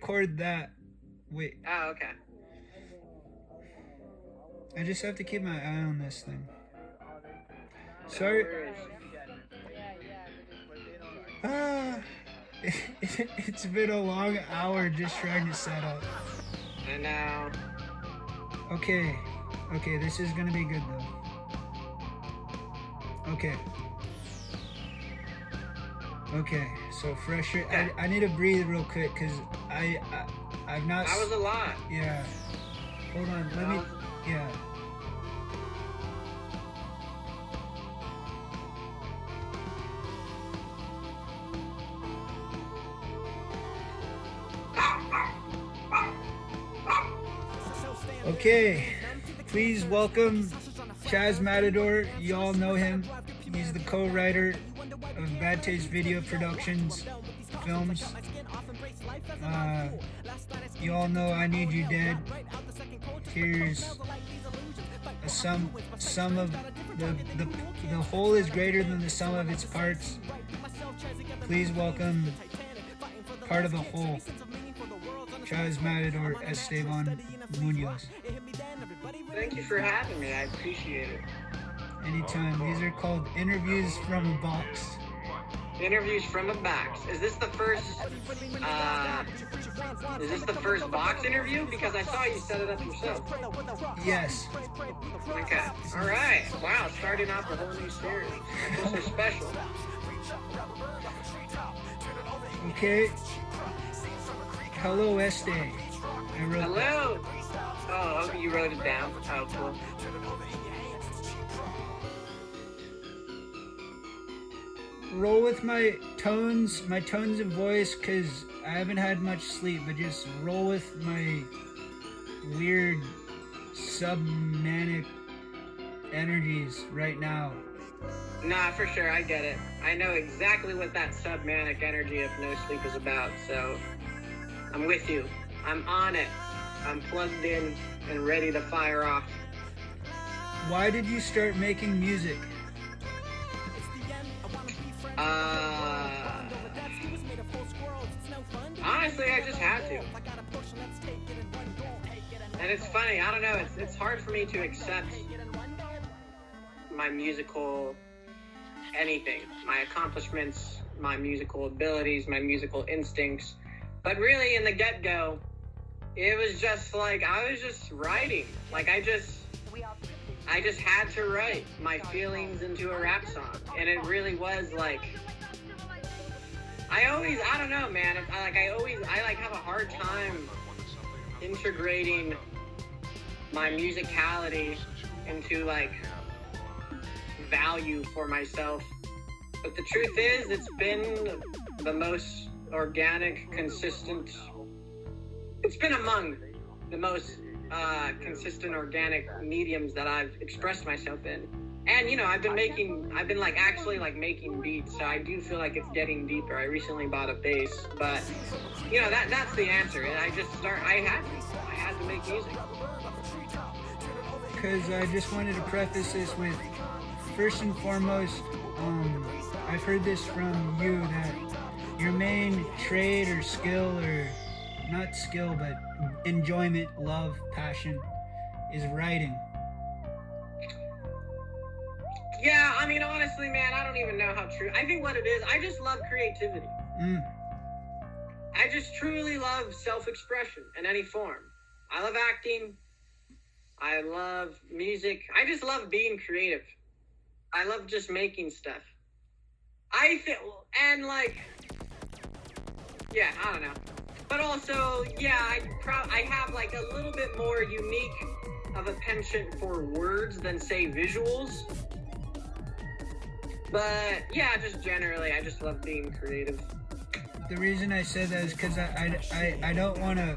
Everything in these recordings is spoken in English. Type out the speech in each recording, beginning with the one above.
record that. Wait. Oh, okay. I just have to keep my eye on this thing. No Sorry. worries. It's been a long hour just trying to set up. I know. Okay, this is gonna be good though. Okay, so fresher. Okay. I need to breathe real quick because I've not. That was a lot. Yeah. Hold on, let me. Yeah. Okay, please welcome Chaz Matador. You all know him. He's the co-writer of Bad Taste Video Productions films. You all know I Need You Dead. Here's a sum of the whole is greater than the sum of its parts. Please welcome part of the whole, Chaz Matador Esteban Munoz. Thank you for having me. I appreciate it. Anytime. These are called interviews from a box. Interviews from a box. Is this the first box interview? Because I saw you set it up yourself. Yes. Okay. All right. Wow. Starting off a whole new series. This is special. Okay. Hello, este. I wrote Hello. Oh, you wrote it down. Oh, cool. Roll with my tones of voice, because I haven't had much sleep, but just roll with my weird sub-manic energies right now. Nah, for sure, I get it. I know exactly what that sub-manic energy of no sleep is about, so I'm with you. I'm on it. I'm plugged in and ready to fire off. Why did you start making music? Honestly, I just had to. And it's funny, I don't know, it's hard for me to accept my musical anything, my accomplishments, my musical abilities, my musical instincts. But really, in the get-go, it was just like, I was just writing. Like, I just had to write my feelings into a rap song. And it really was like, I don't know, man. I have a hard time integrating my musicality into, like, value for myself. But the truth is, it's been the most organic, consistent. It's been among the most consistent organic mediums that I've expressed myself in. And, you know, I've been actually making beats, so I do feel like it's getting deeper. I recently bought a bass, but, you know, that's the answer. And I had to make music. Because I just wanted to preface this with, first and foremost, I've heard this from you, that your main trade or skill, or not skill, but enjoyment, love, passion, is writing. Yeah, I mean, honestly, man, I don't even know how true. I think what it is, I just love creativity. I just truly love self-expression in any form. I love acting. I love music. I just love being creative. I love just making stuff. I don't know. But also, yeah, I have like a little bit more unique of a penchant for words than, say, visuals. But yeah, just generally, I just love being creative. The reason I said that is because I don't want to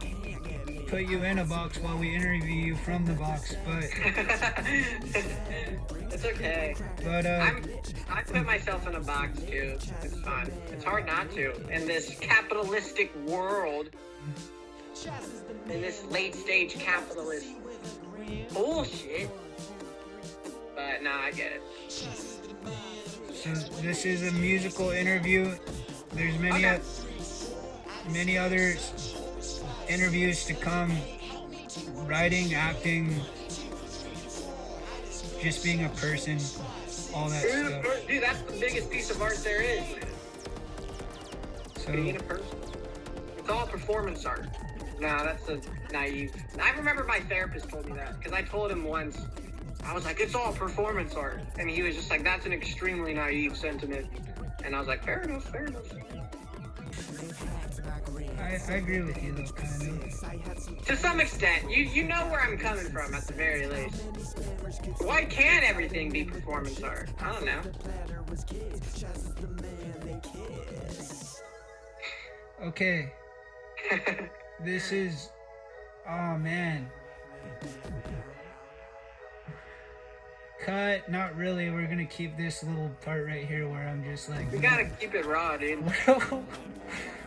put you in a box while we interview you from the box, but it's okay. But I put myself in a box too. It's fun. It's hard not to in this capitalistic world, in this late stage capitalist bullshit. But no, I get it. So this is a musical interview. There's many other interviews to come, writing, acting, just being a person, all that stuff. Dude, that's the biggest piece of art there is, man. So, Being a person. It's all performance art. No, that's a naive. I remember my therapist told me that, because I told him once, I was like, it's all performance art. And he was just like, that's an extremely naive sentiment. And I was like, fair enough, fair enough. I agree with you though, kind of. To some extent, you know where I'm coming from at the very least. Why can't everything be performance art? I don't know. Okay. This is, oh man. Cut, not really. We're gonna keep this little part right here where I'm just like. We gotta keep it raw, dude.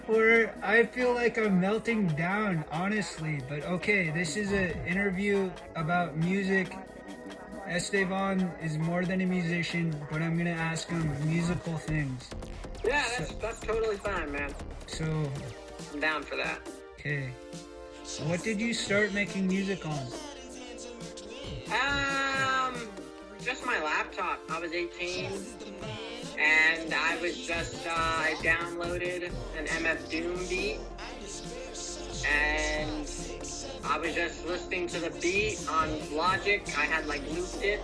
Where I feel like I'm melting down, honestly. But okay, this is an interview about music. Esteban is more than a musician, but I'm gonna ask him musical things. Yeah, that's totally fine, man. So. I'm down for that. Okay. What did you start making music on? Just my laptop. I was 18, and I was just, I downloaded an MF Doom beat, and I was just listening to the beat on Logic. I had, like, looped it,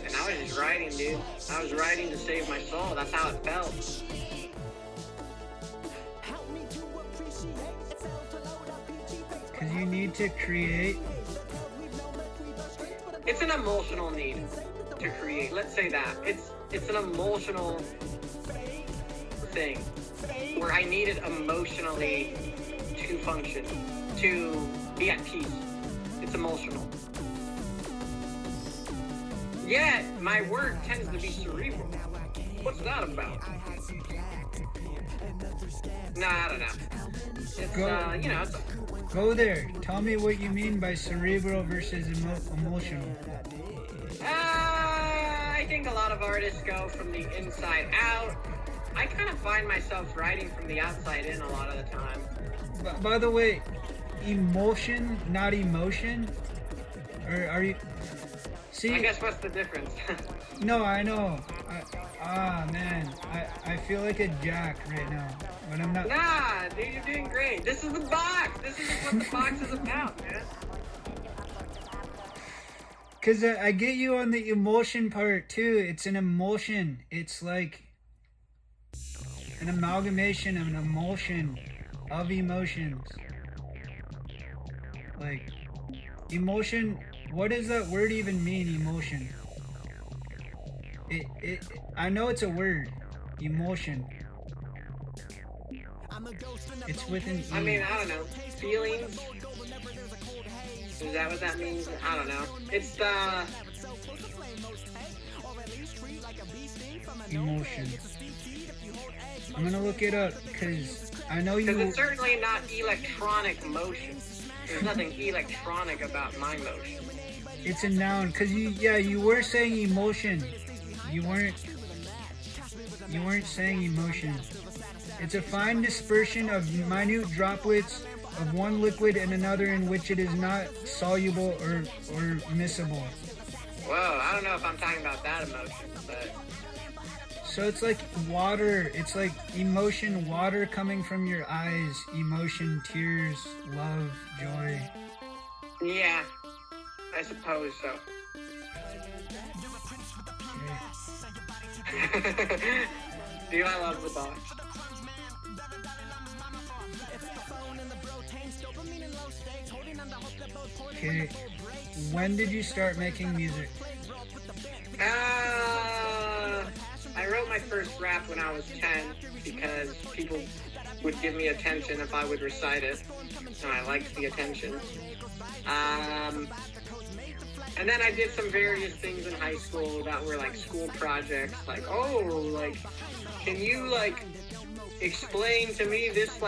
and I was just writing, dude. I was writing to save my soul. That's how it felt. Because you need to create. It's an emotional need to create. Let's say that. It's an emotional thing where I need it emotionally to function, to be at peace. It's emotional. Yet, my work tends to be cerebral. What's that about? Nah, I don't know. It's, you know, it's... Go there. Tell me what you mean by cerebral versus emotional. I think a lot of artists go from the inside out. I kind of find myself writing from the outside in a lot of the time. By the way, emotion, not emotion? Or are you... See? I guess what's the difference? No, I know. Man. I feel like a jack right now. But I'm not... Nah, dude, you're doing great. This is the box. This is what the box is about, man. Because I get you on the emotion part, too. It's an emotion. It's like an amalgamation of an emotion of emotions. Like, emotion... What does that word even mean, emotion? I know it's a word. Emotion. It's with an E. I mean, I don't know. Feelings? Is that what that means? I don't know. It's the... Emotion. I'm gonna look it up, because I know you... Because it's certainly not electronic motion. There's nothing electronic about my motion. It's a noun, because you were saying emotion. You weren't saying emotion. It's a fine dispersion of minute droplets of one liquid and another in which it is not soluble or miscible. Whoa, I don't know if I'm talking about that emotion, but... So it's like water. It's like emotion, water coming from your eyes. Emotion, tears, love, joy. Yeah, I suppose so. Okay. Dude, I love the box. Okay. When did you start making music? I wrote my first rap when I was 10 because people would give me attention if I would recite it, and I liked the attention. And then I did some various things in high school that were like school projects, like, can you explain to me this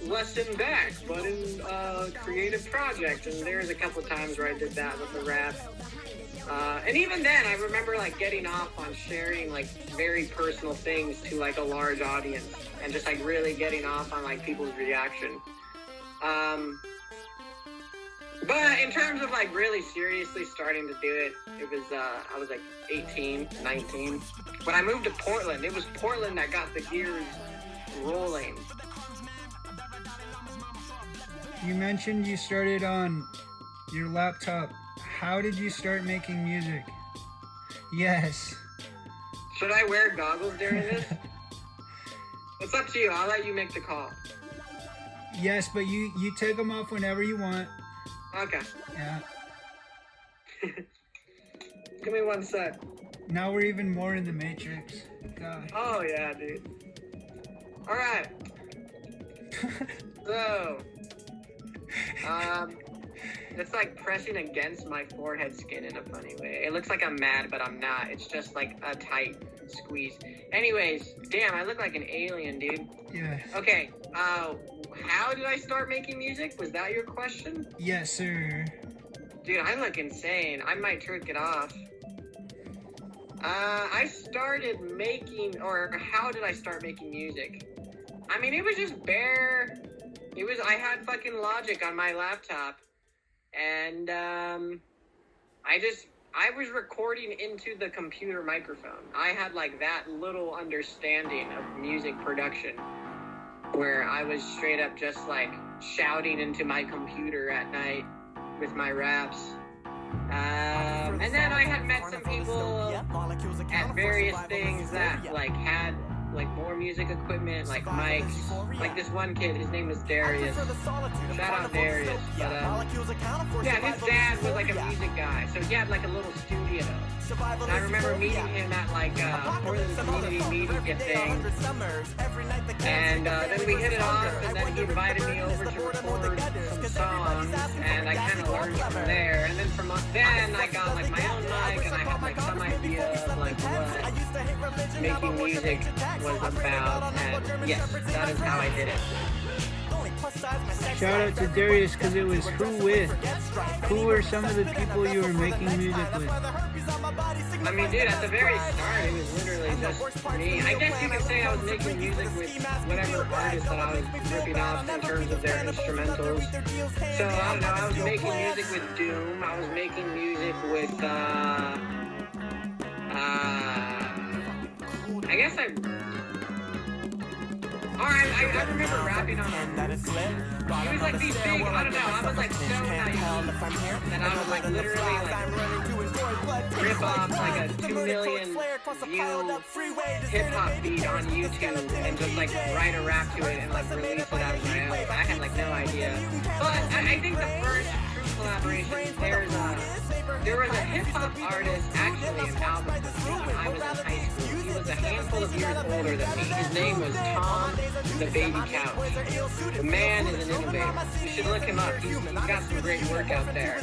lesson back, but in a creative project? And there's a couple times where I did that with the rap. And even then, I remember getting off on sharing very personal things to a large audience, and just really getting off on people's reaction. But in terms of like really seriously starting to do it, it was I was like 18, 19. When I moved to Portland, it was Portland that got the gears rolling. You mentioned you started on your laptop. How did you start making music? Yes. Should I wear goggles during this? It's up to you. I'll let you make the call. Yes, but you take them off whenever you want. Okay. Yeah. Give me one sec. Now we're even more in the Matrix. God. Oh yeah, dude. All right. So, it's like pressing against my forehead skin in a funny way. It looks like I'm mad, but I'm not. It's just like a tight squeeze. Anyways, damn, I look like an alien, dude. Yeah. Okay, how did I start making music? Was that your question? Yes, sir. Dude, I look insane. I might trick it off. I started making, or how did I start making music? I mean, it was just I had fucking Logic on my laptop, and I was recording into the computer microphone. I had like that little understanding of music production, where I was straight up just like shouting into my computer at night with my raps. And then I had met some people at various things that like had like more music equipment, like mics. Like this one kid, his name was Darius. Shout out Darius. But yeah, his dad was like a music guy, so he had like a little studio. And I remember meeting him at like Portland Community Media thing. And then we hit it off, and then he invited me over to record some songs, and I kind of learned from there. And then from then I got like my own mic, and I had like some idea of like what making music was about, and yes, that is how I did it. Shout out to Darius, because it was who with? Who were some of the people you were making music with? I mean, dude, at the very start, it was literally just me. I guess you could say I was making music with whatever artists that I was ripping off in terms of their instrumentals. So, I don't know, I was making music with Doom, I was making music with, I guess I remember rapping on a he was like these big, I don't know, I was like so naive that I would like literally like rip off like a 2 million view hip-hop beat on YouTube and just like write a rap to it and like release it out of my own. I had like no idea. But I think the first true collaboration, there was a hip-hop artist actually in Albany when I was in high school. He was a handful of years older than me. His name was Tom the Baby Couch. The man is an innovator. You should look him up. He's got some great work out there.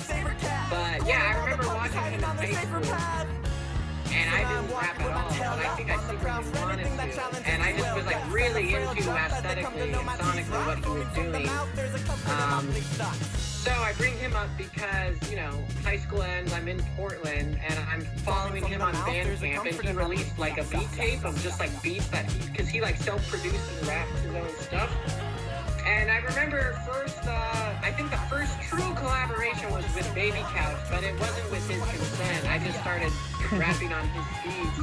But yeah, I remember watching him in high school, and I didn't rap at all, but I think I secretly wanted to. And I just was like really into aesthetically and sonically what he was doing. So I bring him up because, you know, high school ends, I'm in Portland, and I'm following him on Bandcamp, and he released like a beat tape of just like beats that because he like self-produced and raps his own stuff. And I remember I think the first true collaboration was with Baby Couch, but it wasn't with his consent. I just started rapping on his beats.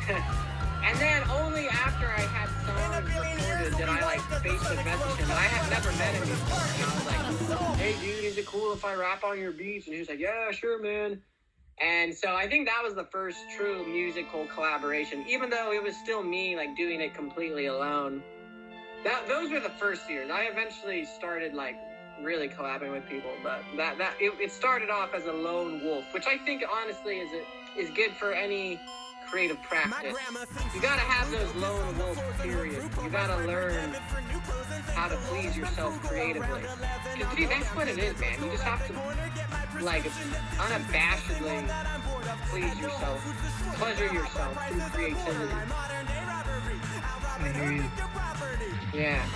Yeah. And then only after I had songs recorded did I like Facebook message him. And I had never met him before. And I was like, hey dude, is it cool if I rap on your beats? And he was like, yeah, sure, man. And so I think that was the first true musical collaboration, even though it was still me like doing it completely alone. Those were the first years. I eventually started like really collabing with people, but it started off as a lone wolf, which I think honestly is good for any creative practice. You gotta have those lone wolf periods. You gotta learn how to please yourself creatively. Because dude, that's what it is, man. You just have to like unabashedly please yourself, pleasure yourself through creativity. I hear you. Yeah.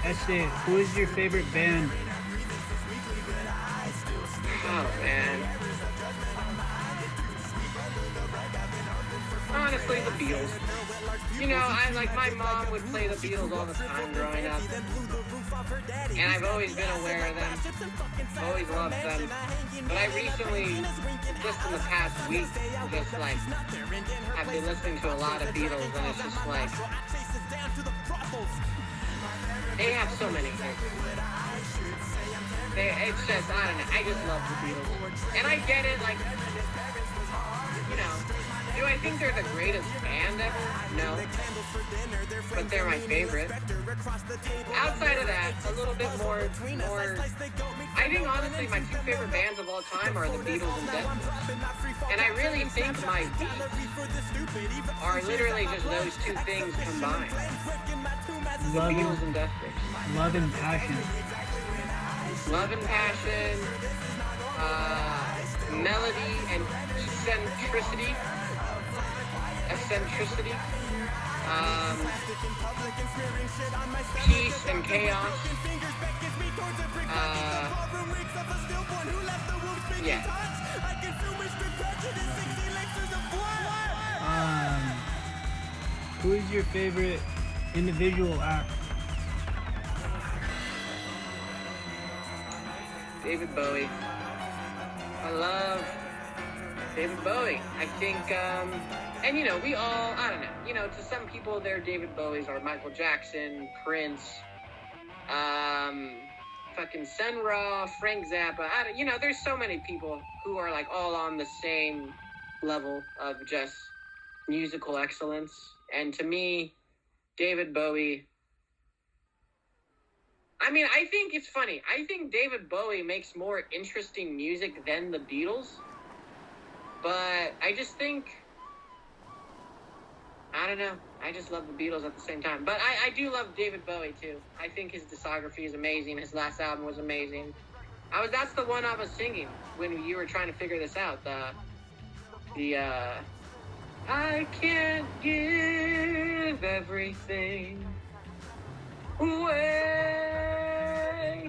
Este, who is your favorite band? Oh man. Honestly, the Beatles. You know, my mom would play the Beatles all the time growing up. and I've always been aware of them, always loved them. But I recently, just in the past week, just like, I've been listening to a lot of Beatles, and it's just like, they have so many hits. It's just, I don't know, I just love the Beatles. And I get it, like, you know, do I think they're the greatest band ever? No. But they're my favorite. Outside of that, a little bit more, I think honestly my two favorite bands of all time are the Beatles and Deftones. And I really think my beats are literally just those two things combined. The Beatles and Deftones. Love and passion. Love and passion, melody and eccentricity, peace and chaos, yeah. Who is your favorite individual act? David Bowie. I love David Bowie. I think, and you know, we all, I don't know, you know, to some people, their David Bowies are Michael Jackson, Prince, fucking Sun Ra, Frank Zappa. You know, there's so many people who are like all on the same level of just musical excellence. And to me, David Bowie, I mean, I think it's funny. I think David Bowie makes more interesting music than the Beatles. But I just think, I don't know. I just love the Beatles at the same time. But I do love David Bowie, too. I think his discography is amazing. His last album was amazing. That's the one I was singing when you were trying to figure this out. I can't give everything away.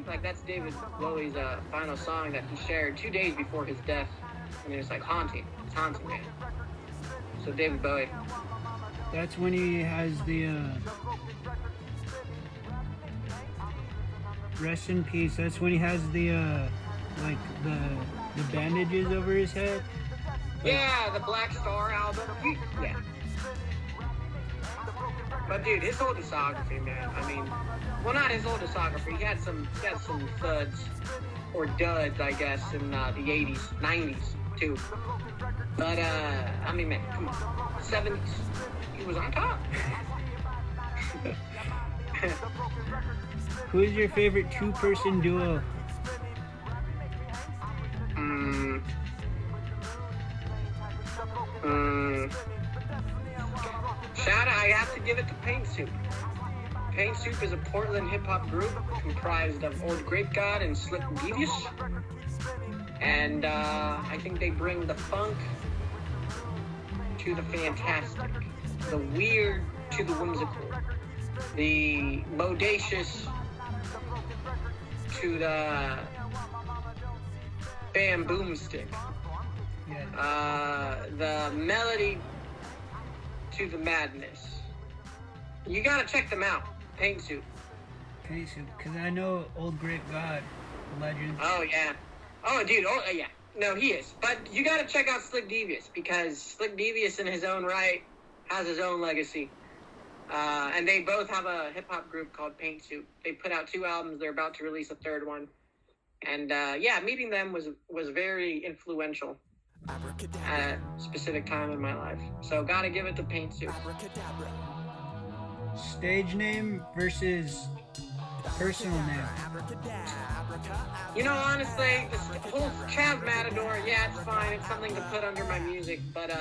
Like, that's David Bowie's final song that he shared 2 days before his death. And it was like haunting. It's haunting, man. So David Bowie. That's when he has the rest in peace. That's when he has the like the bandages over his head. Yeah, the Black Star album. Yeah. But dude, his whole discography, man. I mean, well, not his whole discography. He had some thuds or duds, I guess, in the 80s, 90s too. But I mean, man, come on, 70s, he was on top. Who is your favorite two-person duo? I have to give it to Paint Soup. Paint Soup is a Portland hip-hop group comprised of Old Grape God and Slick Devious. And I think they bring the funk to the fantastic, the weird to the whimsical, the bodacious to the bam boomstick, the melody to the madness. You gotta check them out. Paint Soup. Paint Soup, because I know Old Grape God, legend. Oh, yeah. Oh, dude. Oh, yeah. No, he is. But you gotta check out Slick Devious, because Slick Devious in his own right has his own legacy. And they both have a hip-hop group called Paint Soup. They put out 2 albums. They're about to release a 3rd one. And, yeah, meeting them was very influential at a specific time in my life. So gotta give it to Paint Soup. Stage name versus personal name. You know, honestly, the whole Chaz Matador, yeah, it's fine. It's something to put under my music. But,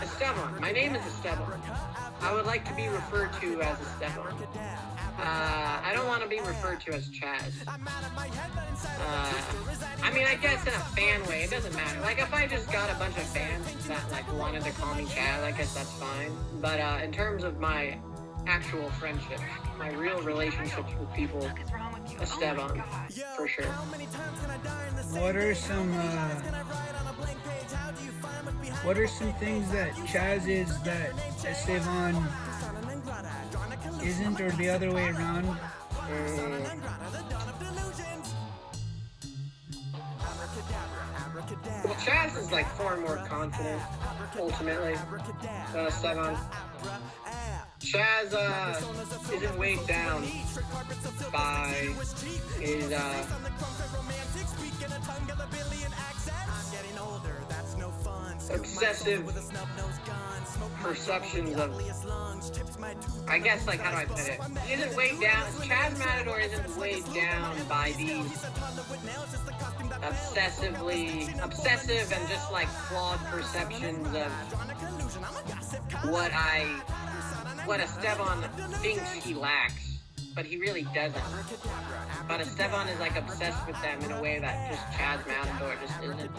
Esteban. My name is Esteban. I would like to be referred to as Esteban. I don't want to be referred to as Chaz. I mean, I guess in a fan way, it doesn't matter. Like, if I just got a bunch of fans that, like, wanted to call me Chaz, I guess that's fine. But, in terms of my actual friendships, my real relationships with people, Esteban, for sure. What are some things that Chaz is that Esteban isn't, or the other way around? Well, Chaz is like far more confident, ultimately, than Esteban. Chaz isn't weighed down by his obsessive perceptions of, I guess, like, how do I put it? He isn't weighed down, Chaz Matador isn't weighed down by these obsessive and just like flawed perceptions of what Esteban thinks he lacks, but he really doesn't. But Esteban is like obsessed with them in a way that just Chaz Matador just isn't.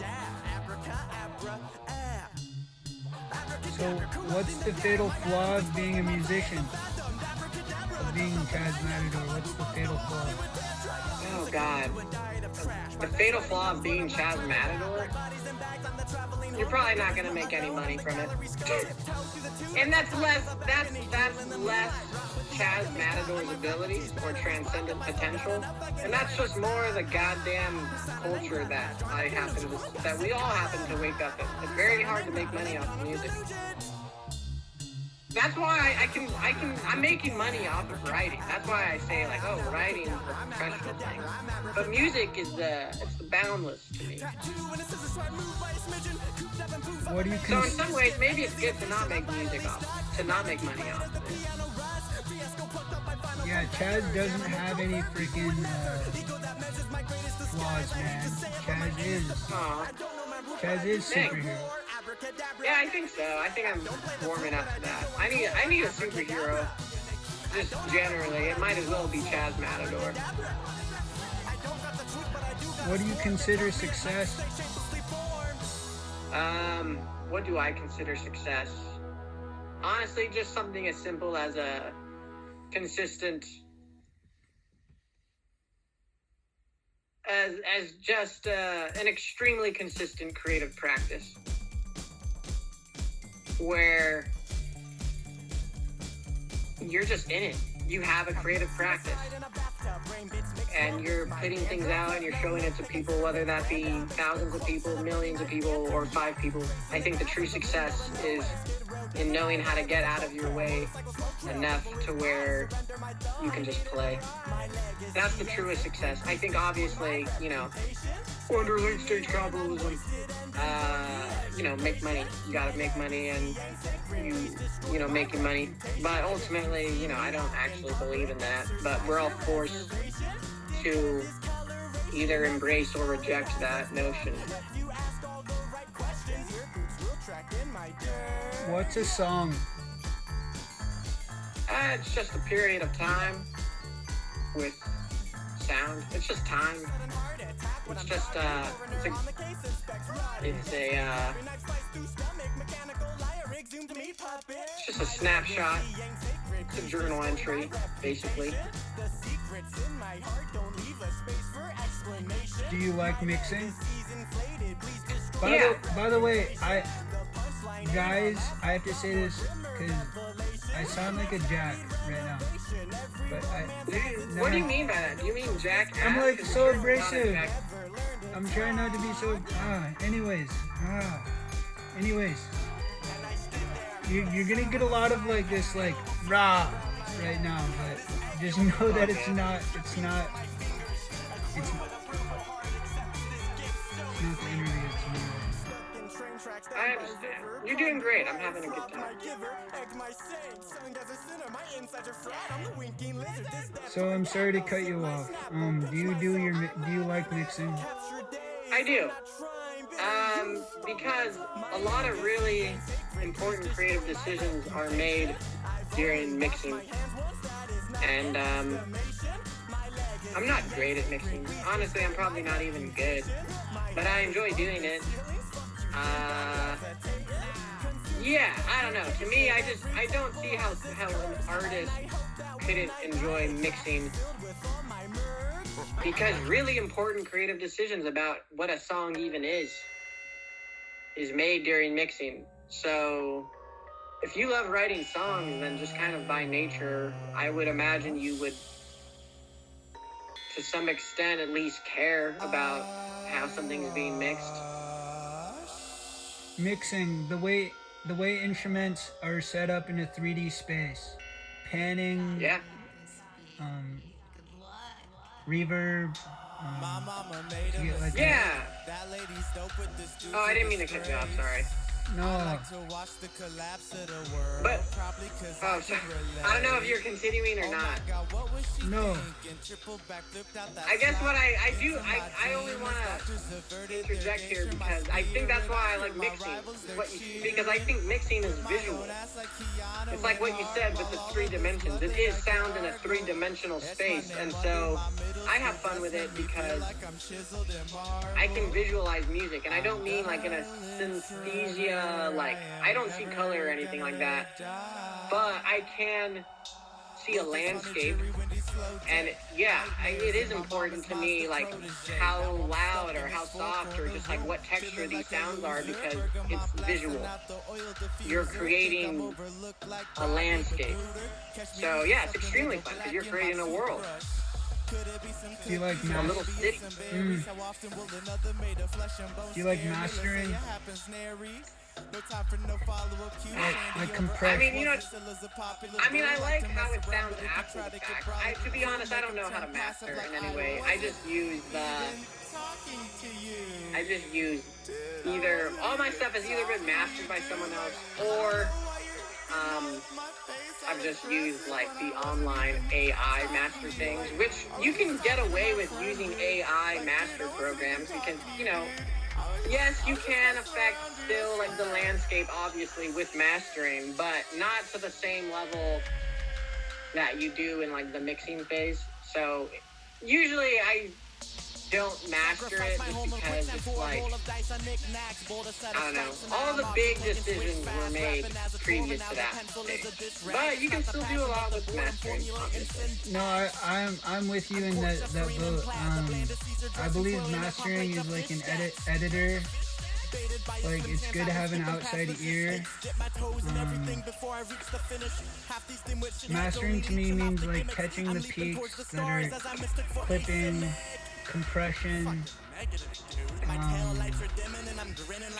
So, what's the fatal flaw of being a musician? Of being Chaz Matador, what's the fatal flaw? Oh, God. The fatal flaw of being Chaz Matador? You're probably not going to make any money from it. And that's less Chaz Matador's abilities or transcendent potential. And that's just more of the goddamn culture that that we all happen to wake up in. It's very hard to make money off of music. That's why I'm making money off of writing. That's why I say, like, oh, writing is a professional thing. But music is it's the boundless to me. What do you So in some ways, maybe it's good to not make money off of it. Yeah, Chaz doesn't have any freaking flaws, man. Chaz is superhero. Yeah, I think so. I think I'm warming up to that. I need a superhero. Just generally, it might as well be Chaz Matador. What do you consider success? What do I consider success? Honestly, just something as simple as a consistent, as just an extremely consistent creative practice, where you're just in it. You have a creative practice, and you're putting things out and you're showing it to people, whether that be thousands of people, millions of people, or 5 people. I think the true success is in knowing how to get out of your way enough to where you can just play. That's the truest success. I think, obviously, under late stage capitalism, make money. You gotta make money, and making money. But ultimately, I don't actually believe in that. But we're all forced to either embrace or reject that notion. What's a song? It's just a period of time with sound. It's just time. It's just it's just a snapshot. It's a journal entry, basically. Do you like mixing? Yeah. By the way, I have to say this because I sound like a jack right now. But what do you mean by that? Do you mean jack? I'm like so abrasive. I'm trying not to be so. Anyways. You're gonna get a lot of like this like rah right now, but just know that it's not the interview, it's me. I understand. You're doing great. I'm having a good time. So I'm sorry to cut you off. Do you like mixing? I do. Because a lot of really important creative decisions are made during mixing. And I'm not great at mixing. Honestly, I'm probably not even good. But I enjoy doing it. Yeah, I don't know. To me, I don't see how an artist couldn't enjoy mixing, because really important creative decisions about what a song even is made during mixing. So if you love writing songs, then just kind of by nature, I would imagine you would to some extent, at least care about how something's being mixed. Mixing, the way instruments are set up in a 3D space, panning, Yeah. Reverb, to get like Yeah. Oh, I didn't mean to cut you off. Sorry. no. But oh, sorry. I don't know if you're continuing or not. No. I guess what I do, I only want to interject here because I think that's why I like mixing. Because I think mixing is visual. It's like what you said with the 3 dimensions. It is sound in a 3-dimensional space, and so I have fun with it because I can visualize music, and I don't mean like in a synesthesia, like I don't see color or anything like that, but I can see a landscape, and it is important to me like how loud or how soft or just like what texture these sounds are because it's visual. You're creating a landscape, so yeah, it's extremely fun because you're creating a world. Do you like A little city. Do you like mastering? Like compression? I mean, I like how it sounds after the fact. To be honest, I don't know how to master in any way. I just use either, all my stuff has either been mastered by someone else or I've just used like the online AI master things, which you can get away with using AI master programs because, yes, you can affect still like the landscape obviously with mastering, but not to the same level that you do in like the mixing phase. So usually I don't master it just because it's like, I don't know, all the big decisions were made previous to that stage. But you can still do a lot with mastering, obviously. No, I'm with you in that boat. I believe mastering is like an editor. Like, it's good to have an outside ear. Mastering to me means like catching the peaks that are clipping, compression,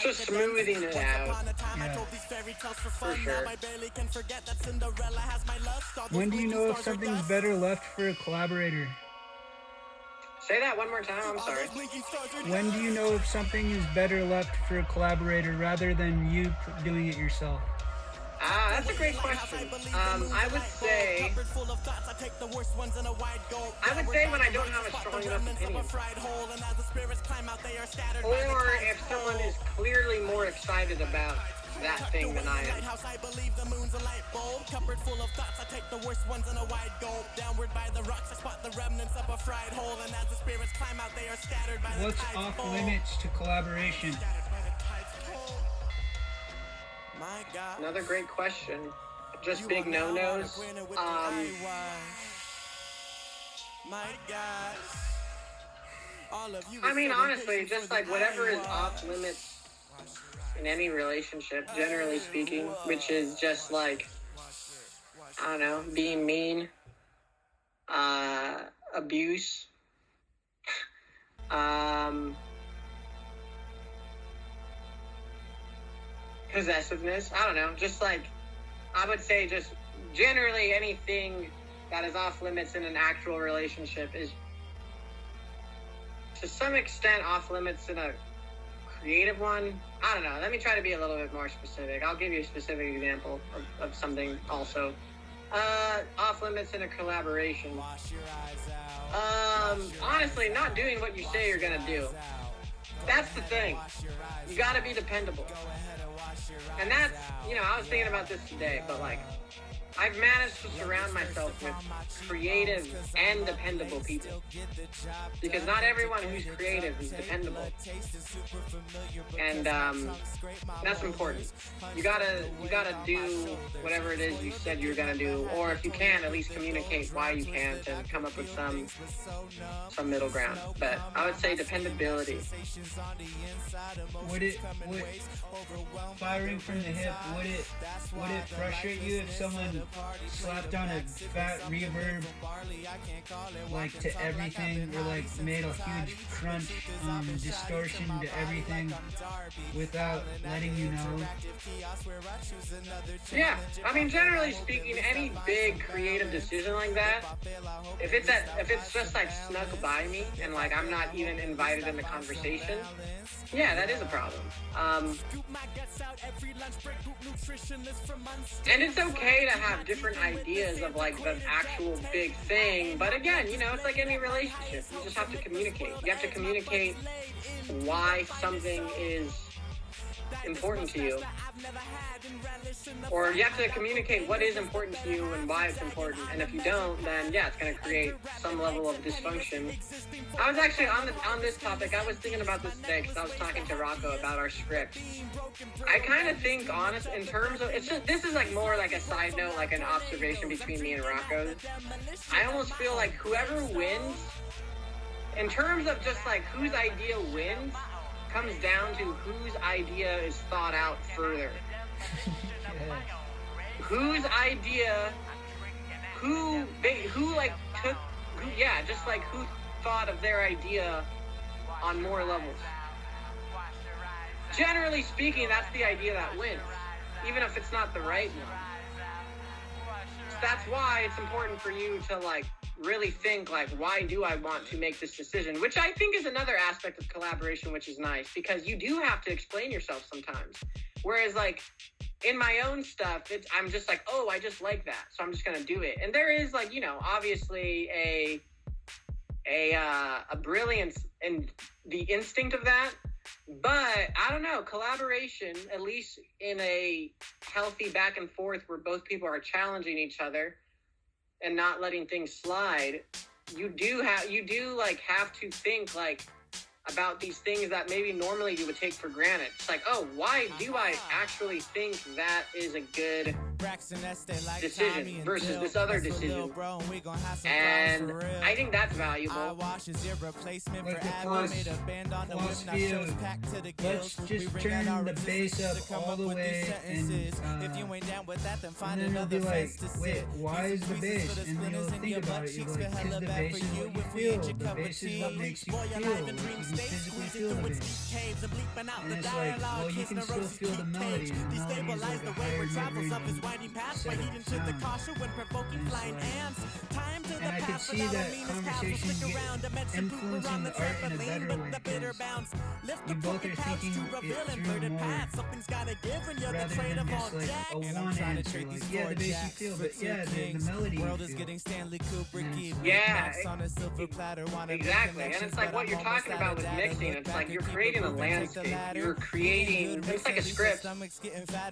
just smoothing it out. yeah. For sure. When do you know if something's better left for a collaborator? Say that one more time, I'm sorry. When do you know if something is better left for a collaborator rather than you doing it yourself? That's a great question. I would say when I don't have a strong enough opinion. Or if someone is clearly more excited about that thing than I am. What's off limits to collaboration? Another great question. Just big no-nos. I mean, honestly, just like whatever is off limits in any relationship, generally speaking, which is just like, I don't know, being mean, abuse, possessiveness, I don't know, just like, I would say just generally anything that is off limits in an actual relationship is to some extent off limits in a creative one. I don't know, let me try to be a little bit more specific. I'll give you a specific example of something also. Off limits in a collaboration. Honestly, not doing what you say you're gonna do. That's the thing. You gotta be dependable. And that's, I was thinking about this today, but like, I've managed to surround myself with creative and dependable people. Because not everyone who's creative is dependable. And that's important. You gotta do whatever it is you said you were gonna do, or if you can, at least communicate why you can't and come up with some middle ground. But I would say dependability would firing from the hip, would it frustrate you if someone slapped on a fat reverb like to everything, or like made a huge crunch distortion to everything without letting you know? Yeah, I mean, generally speaking, any big creative decision like that, if it's just like snuck by me and like I'm not even invited in the conversation, yeah, that is a problem. And it's okay to have different ideas of like the actual big thing, but again, you know, it's like any relationship. You just have to communicate. You have to communicate why something is important to you, or you have to communicate what is important to you and why it's important. And if you don't, then yeah, it's going to create some level of dysfunction. I was actually on this topic, I was thinking about this today because I was talking to Rocco about our script. I kind of think, honest, in terms of, it's just, this is like more like a side note, like an observation between me and Rocco. I almost feel like whoever wins, in terms of just like whose idea wins, comes down to whose idea is thought out further. Whose idea, who thought of their idea on more levels. Generally speaking, that's the idea that wins, even if it's not the right one. So that's why it's important for you to like really think like, why do I want to make this decision? Which I think is another aspect of collaboration, which is nice, because you do have to explain yourself sometimes. Whereas like in my own stuff, I'm just like, oh, I just like that, so I'm just gonna do it. And there is like, you know, obviously a brilliance in the instinct of that. But I don't know, collaboration, at least in a healthy back and forth where both people are challenging each other and not letting things slide, you do have to think like about these things that maybe normally you would take for granted. It's like, oh, why do I actually think that is a good decision versus this other decision? And I think that's valuable. Like the philosophy of, let's just turn the bass up all the way, and then they'll be like, wait, why is the bass? And then you'll think about it, you'll be like, because the bass is what you feel. The bass is what makes you feel. Like, you can physically feel the bass. And it's like, well, you can still feel the melody, and the melody is like a higher mid-range set of sound. And I could see that conversation influencing the art in a better way, because you both are thinking it through more, rather than just like a one answer, like, yeah, the bass you feel, but yeah, the melody you feel. Yeah, exactly. And it's like what you're talking about with mixing. It's like you're creating a landscape. You're creating, it's like a script.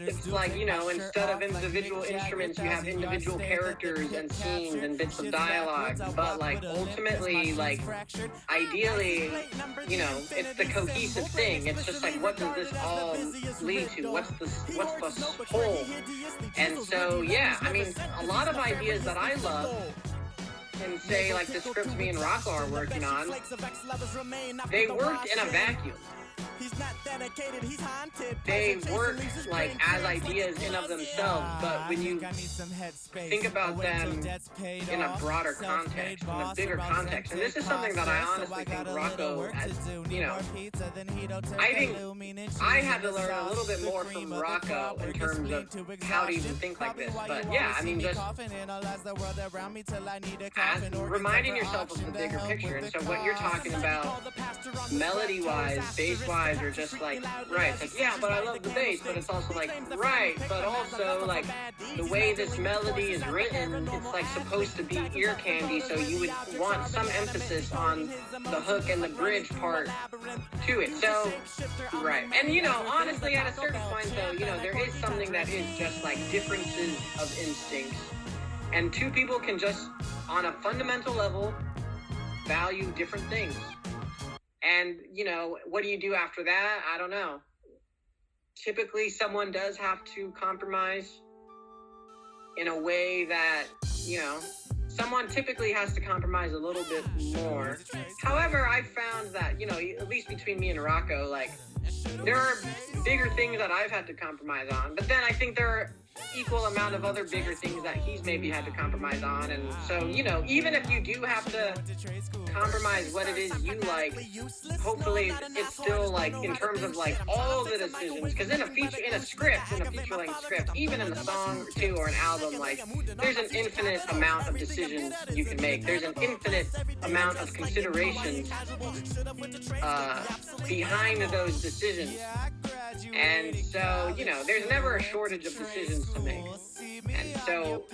It's like, you know, instead of individual instruments, you have individual characters and scenes and bits of dialogue. But like ultimately, like ideally, you know, it's the cohesive thing. It's just like, what does this all lead to? What's the whole? And so, yeah, I mean, a lot of ideas that I love, and say like the scripts me and Rocco are working on, they worked in a vacuum. They work like as ideas in of themselves, but when you think about them in a broader context, in a bigger context, and this is something that I honestly think Rocco has, you know, I think I had to learn a little bit more from Rocco in terms of how to even think like this. But yeah, I mean, just reminding yourself of the bigger picture. And so what you're talking about, melody-wise, bass-wise, or just like, right, it's like, yeah, but I love the bass, but it's also like, right, but also like the way this melody is written, it's like supposed to be ear candy, so you would want some emphasis on the hook and the bridge part to it. So, right. And you know, honestly, at a certain point though, you know, there is something that is just like differences of instincts. And two people can just, on a fundamental level, value different things. And, you know, what do you do after that? I don't know. Typically, someone does have to compromise in a way that, you know, someone typically has to compromise a little bit more. However, I found that, at least between me and Rocco, like, there are bigger things that I've had to compromise on. But then I think there are equal amount of other bigger things that he's maybe had to compromise on. And so, even if you do have to compromise what it is you like, hopefully it's still like in terms of like all the decisions, because in a feature-length script, even in a song or two or an album, like there's an infinite amount of decisions you can make. There's an infinite amount of considerations behind those decisions. And so, there's never a shortage of decisions to make. And so,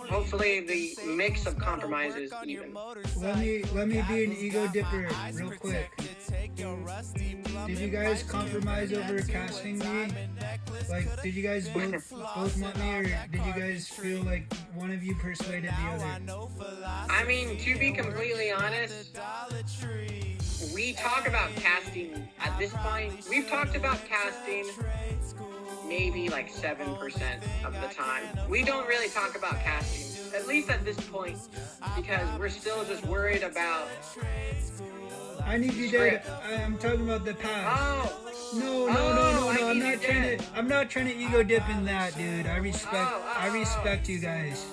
hopefully the mix of compromises even. Let me be an ego dipper real quick. Did you guys compromise over casting me? Like, did you guys both want me, or did you guys feel like one of you persuaded the other? I mean, to be completely honest, we talk about casting at this point. We've talked about casting maybe like 7% of the time. We don't really talk about casting, at least at this point, because we're still just worried about. I Need You Dead. I'm talking about the past. Oh. No. I'm not trying to ego dip in that, dude. I respect you guys.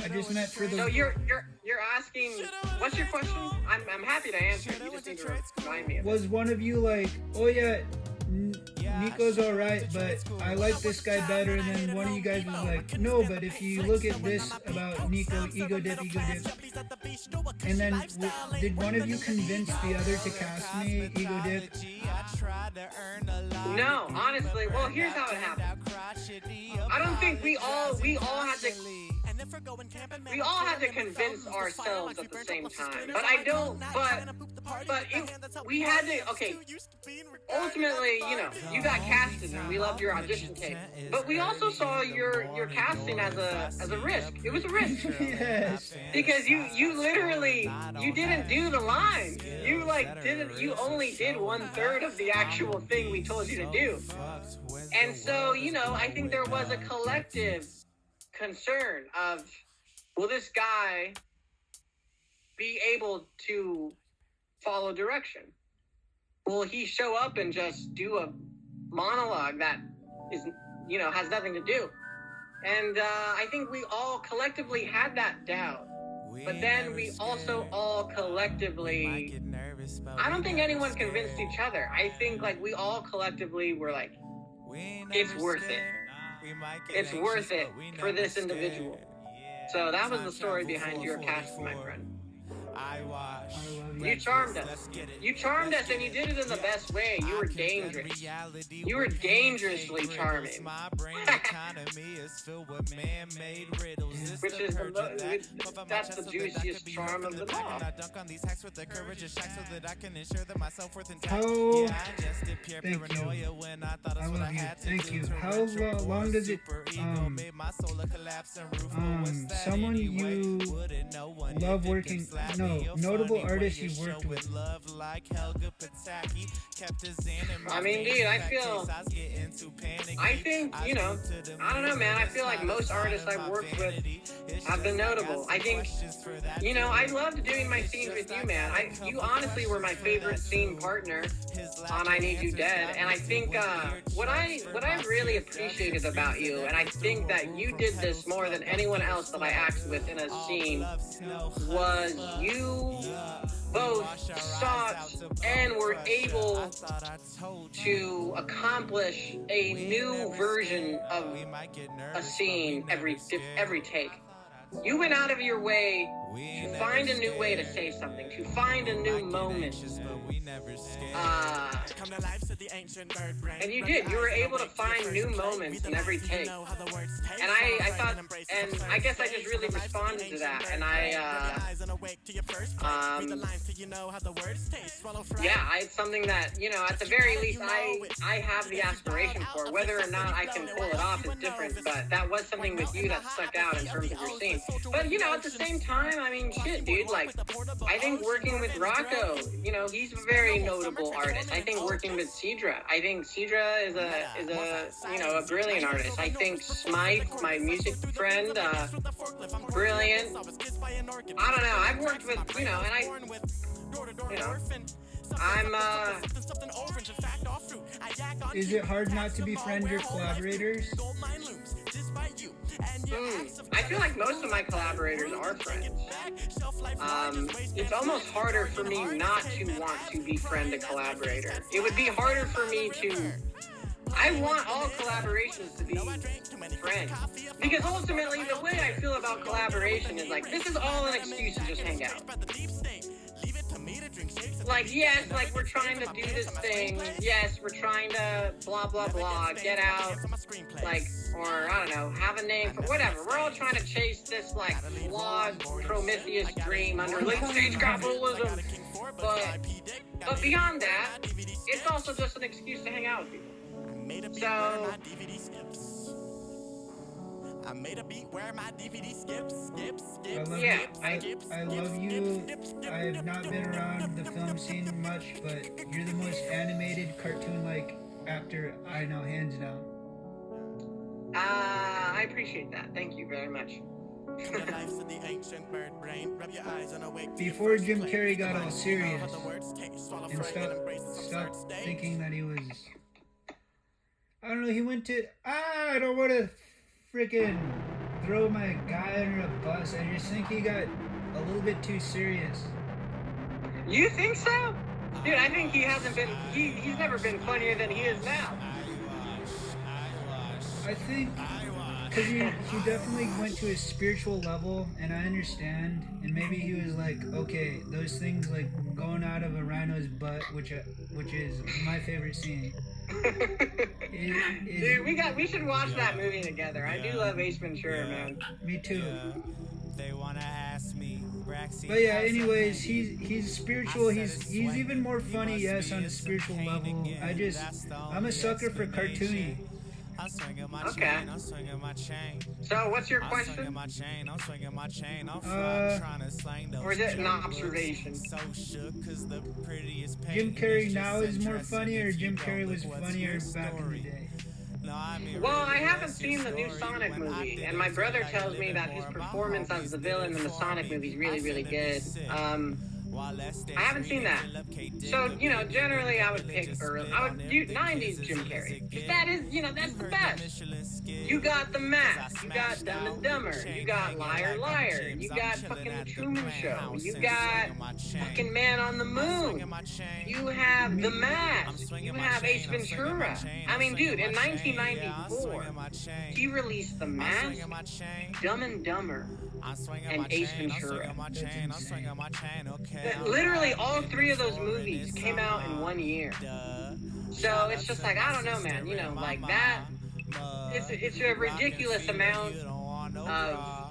I just meant for the. So you're asking. What's your question? I'm happy to answer it. You just need to remind me. Was one of you like, oh yeah, Nico's alright, but I like this guy better, and then one of you guys was like, no, but if you look at this about Nico, ego dip. And then did one of you convince the other to cast me, ego dip? No, honestly. Well, here's how it happened. I don't think we all had to convince ourselves at the same time. But I don't. We had to. Okay. Ultimately, you got casted, and we loved your audition tape. But we also saw your casting as a risk. It was a risk. Yes. Because you literally didn't do the line. You only did 1/3 of the actual thing we told you to do. And so, I think there was a collective concern of, will this guy be able to follow direction? Will he show up and just do a monologue that is, has nothing to do? And I think we all collectively had that doubt. But then we also all collectively, I don't think anyone convinced each other. I think we all collectively were like, it's worth it. It's worth it for this individual. So that was the story behind your cast, my friend. You charmed us. You charmed us, and you did it in the best way. You were dangerous. You were dangerously charming. Which is that's the juiciest charm of them all. Thank you. I love you. Thank you. How long does it? Someone you love working. No, notable artists you've worked with. I mean, dude, I think, I don't know, man. I feel like most artists I've worked with have been notable. I think, I loved doing my scenes with you, man. You honestly were my favorite scene partner on I Need You Dead. And I think what I really appreciated about you, and I think that you did this more than anyone else that I acted with in a scene, was you both sought and were able to accomplish a new version of a scene every take. You went out of your way to find a new way to say something, to find a new moment. And you did. You were able to find new moments in every take. And I thought, and I guess I just really responded to that. And it's something that, at the very least, I have the aspiration for. Whether or not I can pull it off is different, but that was something with you that stuck out in terms of your scene. But, at the same time, I mean, shit, dude, I think working with Rocco, he's a very notable artist. I think working with Cedra is a brilliant artist. I think Smythe, my music friend, brilliant. I don't know. I've worked with, you know, and I'm Is it hard not to befriend your collaborators? I feel like most of my collaborators are friends. It's almost harder for me not to want to befriend a collaborator. It would be harder for me to. I want all collaborations to be friends. Because ultimately, the way I feel about collaboration is like, this is all an excuse to just hang out. Like, yes, like we're trying to do this thing. Yes, we're trying to blah, blah, blah, get out, like, or I don't know, have a name for whatever. We're all trying to chase this, like, flawed Prometheus dream under late stage capitalism. But beyond that, it's also just an excuse to hang out with people. So, I made a beat where my DVD skips. I love you. I have not been around the film scene much, but you're the most animated cartoon-like actor I know, hands down. I appreciate that. Thank you very much. Before Jim Carrey got all serious and stopped thinking that he was, I don't know, he went to, I don't want to freaking throw my guy under a bus. I just think he got a little bit too serious. You think so? Dude, I think he hasn't been, he's never been funnier than he is now. I think, because he definitely went to a spiritual level, and I understand, and maybe he was like, okay, those things like going out of a rhino's butt, which is my favorite scene. Dude, we should watch that movie together. I do love Ace Ventura, man. Me too. They wanna ask me. But yeah, anyways, he's spiritual. He's even more funny, yes, on a spiritual level. I'm a sucker for cartoony. Okay. So, what's your question? Or is it an observation? Jim Carrey now is more funny, or Jim Carrey was funnier back in the day? Well, I haven't seen the new Sonic movie, and my brother tells me that his performance as the villain in the Sonic movie is really, really good. I haven't seen that. So, you know, generally I would pick I would do 90s Jim Carrey. Because that is, you know, that's the best. You got The Mask. You got Dumb and Dumber. You got Liar Liar. You got fucking The Truman Show. You got fucking Man on the Moon. You have The Mask. You have Ace Ventura. I mean, dude, in 1994, he released The Mask, Dumb and Dumber, and Ace Ventura. Literally all three of those movies came out in 1 year. So it's just like, I don't know, man, you know, like that, it's a ridiculous amount of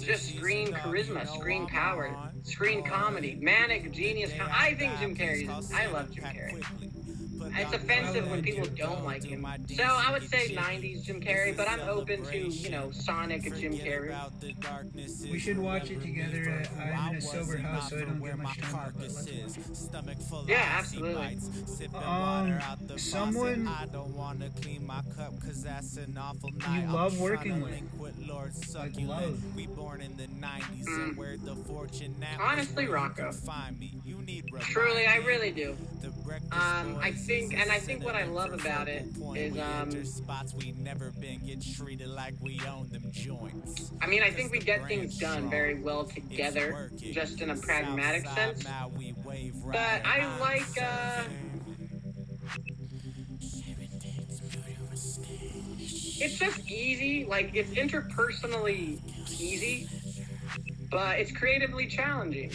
just screen charisma, screen power, screen comedy, manic genius. I think Jim Carrey, I love Jim Carrey. It's offensive when people don't like him. So I would say 90s Jim Carrey, but I'm open to, you know, Sonic Jim Carrey. We should watch it together. I'm in a sober house, so I don't get much time out, but let's watch. Yeah, absolutely. Someone you love working with. Like love. Honestly, Rocco. Truly, I really do. I think what I love about it is, I mean, I think we get things done very well together, just in a pragmatic sense. But I like, it's just easy, like, it's interpersonally easy, but it's creatively challenging.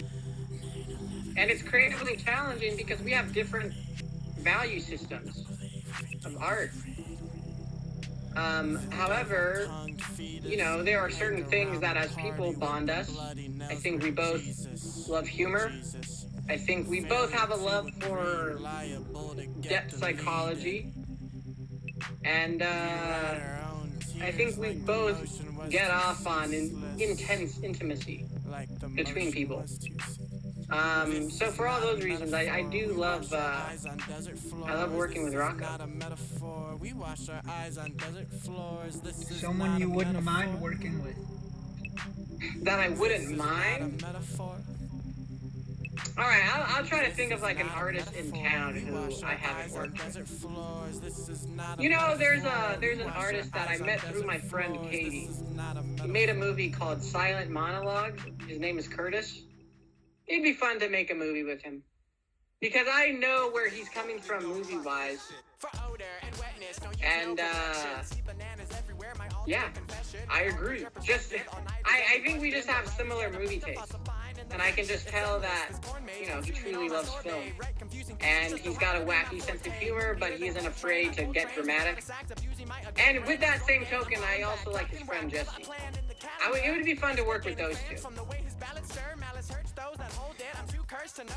And it's creatively challenging because we have different value systems of art. However, you know, there are certain things that as people bond us. I think we both love humor. I think we both have a love for depth psychology. And I think we both get off on intense intimacy between people. So for all those reasons, I do love, I love working with Rocco. Someone you wouldn't mind working with. that I wouldn't mind. All right, I'll try to think of like an artist in town who I haven't worked with. You know, there's an artist that I met through my friend Katie. He made a movie called Silent Monologue. His name is Curtis. It'd be fun to make a movie with him because I know where he's coming from movie-wise. And yeah, I agree. I think we just have similar movie tastes. And I can just tell that, you know, he truly loves film. And he's got a wacky sense of humor, but he isn't afraid to get dramatic. And with that same token, I also like his friend Jesse. It would be fun to work with those two.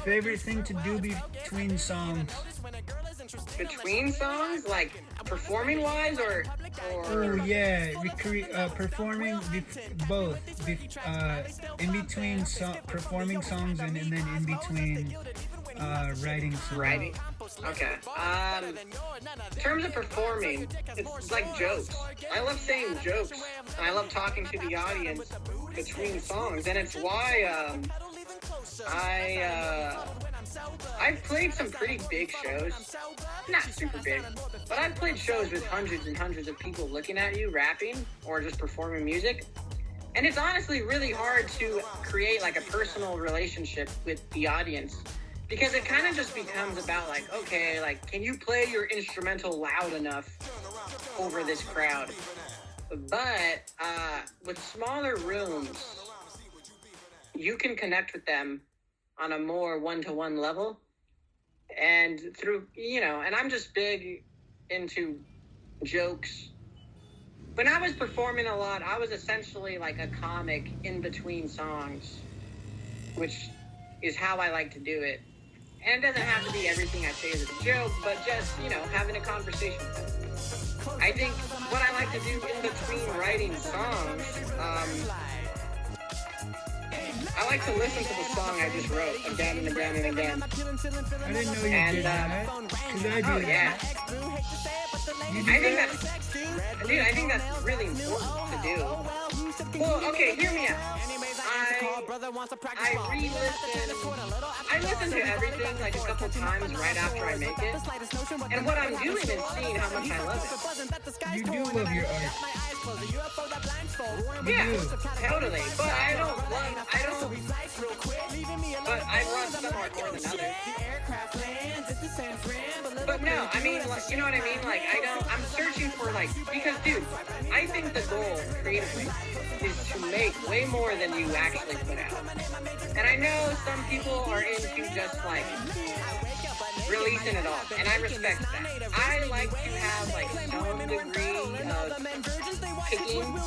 Favorite thing to do between songs? Between songs? Like, performing-wise, or... Oh, yeah. Performing, both. In between performing songs and then in between writing songs. Writing? Okay. In terms of performing, it's like jokes. I love saying jokes. And I love talking to the audience between songs. And it's why I've played some pretty big shows. Not super big. But I've played shows with hundreds and hundreds of people looking at you rapping or just performing music. And it's honestly really hard to create like a personal relationship with the audience because it kind of just becomes about like, okay, like, can you play your instrumental loud enough over this crowd? But with smaller rooms, you can connect with them on a more one-to-one level. And through, you know, and I'm just big into jokes. When I was performing a lot, I was essentially like a comic in between songs, which is how I like to do it. And it doesn't have to be everything I say is a joke, but just, you know, having a conversation with them. I think what I like to do in between writing songs, I like to listen to the song I just wrote again and again and again. I didn't know you did that. Because I do yeah. that. I think that's really important to do. Well, okay, hear me out. I listen to everything like a couple times right after I make it. And what I'm doing is seeing how much I love it. You do love your art. Yeah, totally. But I love some art more than others. But no, I mean, like, you know what I mean? Like, I'm searching for, like, because, dude, I think the goal creatively is to make way more than you actually put out. And I know some people are into just, like, releasing it all, and I respect that. I like to have, like, some degree of picking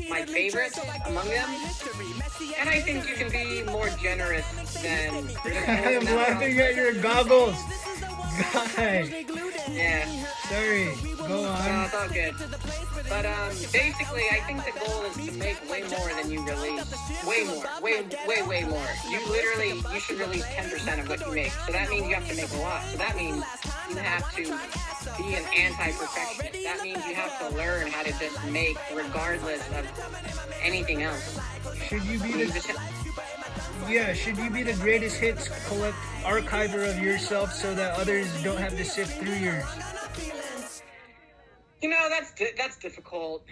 my favorites among them, and I think you can be more generous than... I am laughing at your goggles. Guy. Yeah. Sorry. Go on. No, it's all good. But basically, I think the goal is to make way more than you release. Way more. Way more. You should release 10% of what you make. So that means you have to make a lot. So that means you have to be an anti-perfectionist. That means you have to learn how to just make regardless of anything else. Should you be the greatest hits archiver of yourself so that others don't have to sift through yours? You know, that's difficult.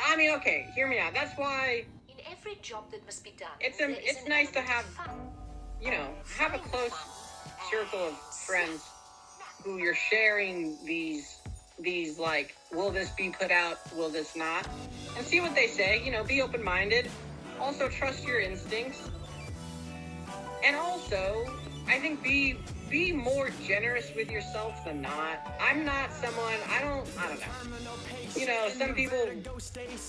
I mean, okay, hear me out. That's why in every job that must be done, it's nice to have, you know, have a close circle of friends who you're sharing these like, will this be put out, will this not? And see what they say, you know, be open-minded. Also, trust your instincts. And also, I think be more generous with yourself than not. I'm not someone, I don't know. You know, some people,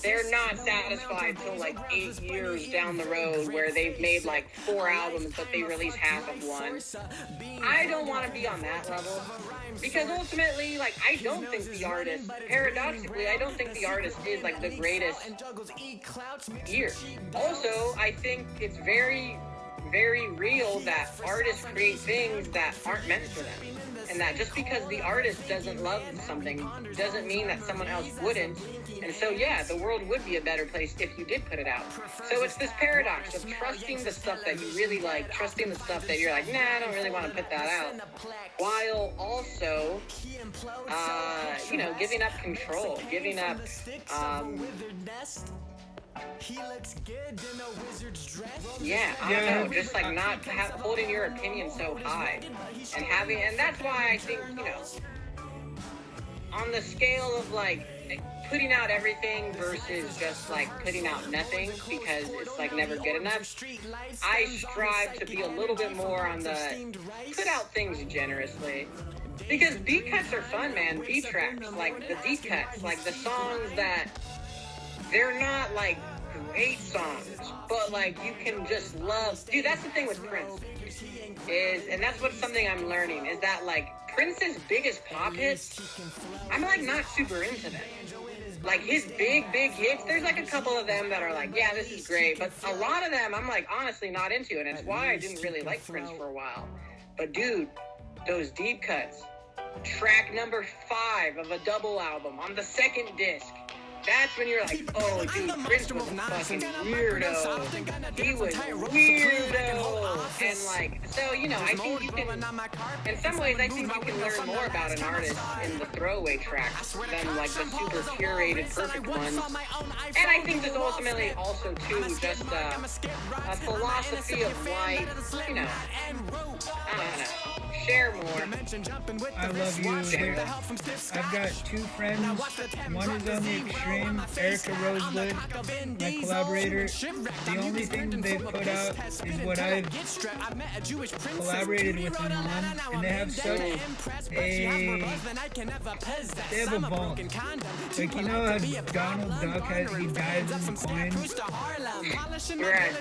they're not satisfied till like 8 years down the road where they've made like 4 albums, but they release half of one. I don't want to be on that level. Because ultimately, like, I don't think the artist, paradoxically, I don't think the artist is like the greatest here. Also, I think it's very, very real that artists create things that aren't meant for them. and that just because the artist doesn't love something doesn't mean that someone else wouldn't. And so, yeah, the world would be a better place if you did put it out. So it's this paradox of trusting the stuff that you really like, trusting the stuff that you're like, nah, I don't really want to put that out, while also, giving up control, giving up, I don't know, just like not holding your opinion so high, and that's why I think, on the scale of like putting out everything versus just like putting out nothing because it's like never good enough, I strive to be a little bit more on the put out things generously. Because beat cuts are fun, man. Beat tracks, like the deep cuts, like the songs that they're not like great songs, but like you can just love. Dude, that's the thing with Prince and that's something I'm learning is that like Prince's biggest pop hits, I'm like not super into them. Like his big hits, there's like a couple of them that are like, yeah, this is great, but a lot of them I'm like honestly not into, and it's why I didn't really like Prince for a while. But dude, those deep cuts, track number 5 of a double album on the second disc, that's when you're like, oh, dude, Prince was a fucking weirdo. He was weirdo. And like, so, I think you can, in some ways, I think you can learn more about an artist in the throwaway tracks than like the super curated perfect ones. And I think there's ultimately also, too, just a philosophy of life, I don't know. Share more. I love you. I've got 2 friends. One is on the extreme, Erica Rosewood, my collaborator. The only thing they put out is what I've collaborated with them on, and they have such they have a vault. Like, how Donald Duck he dives in the coins? Right.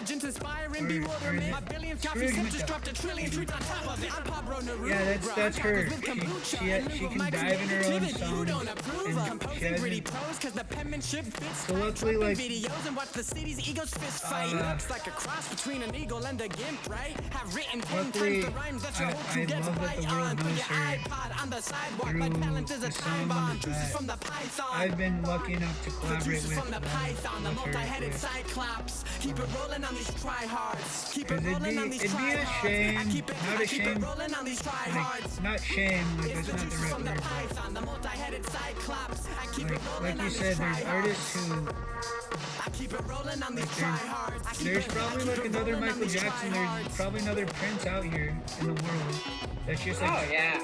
Yeah, that's her. She can dive in her own songs, and she hasn't. So luckily, like, luckily, I love that the world knows her through the song that I've been lucky enough to collaborate with her. Because it'd be a shame, not a shame, like, not shame, like that's not the right word, like you said, there's artists who, like, there's probably like another Michael Jackson, there's probably another Prince out here in the world that's just like, oh yeah.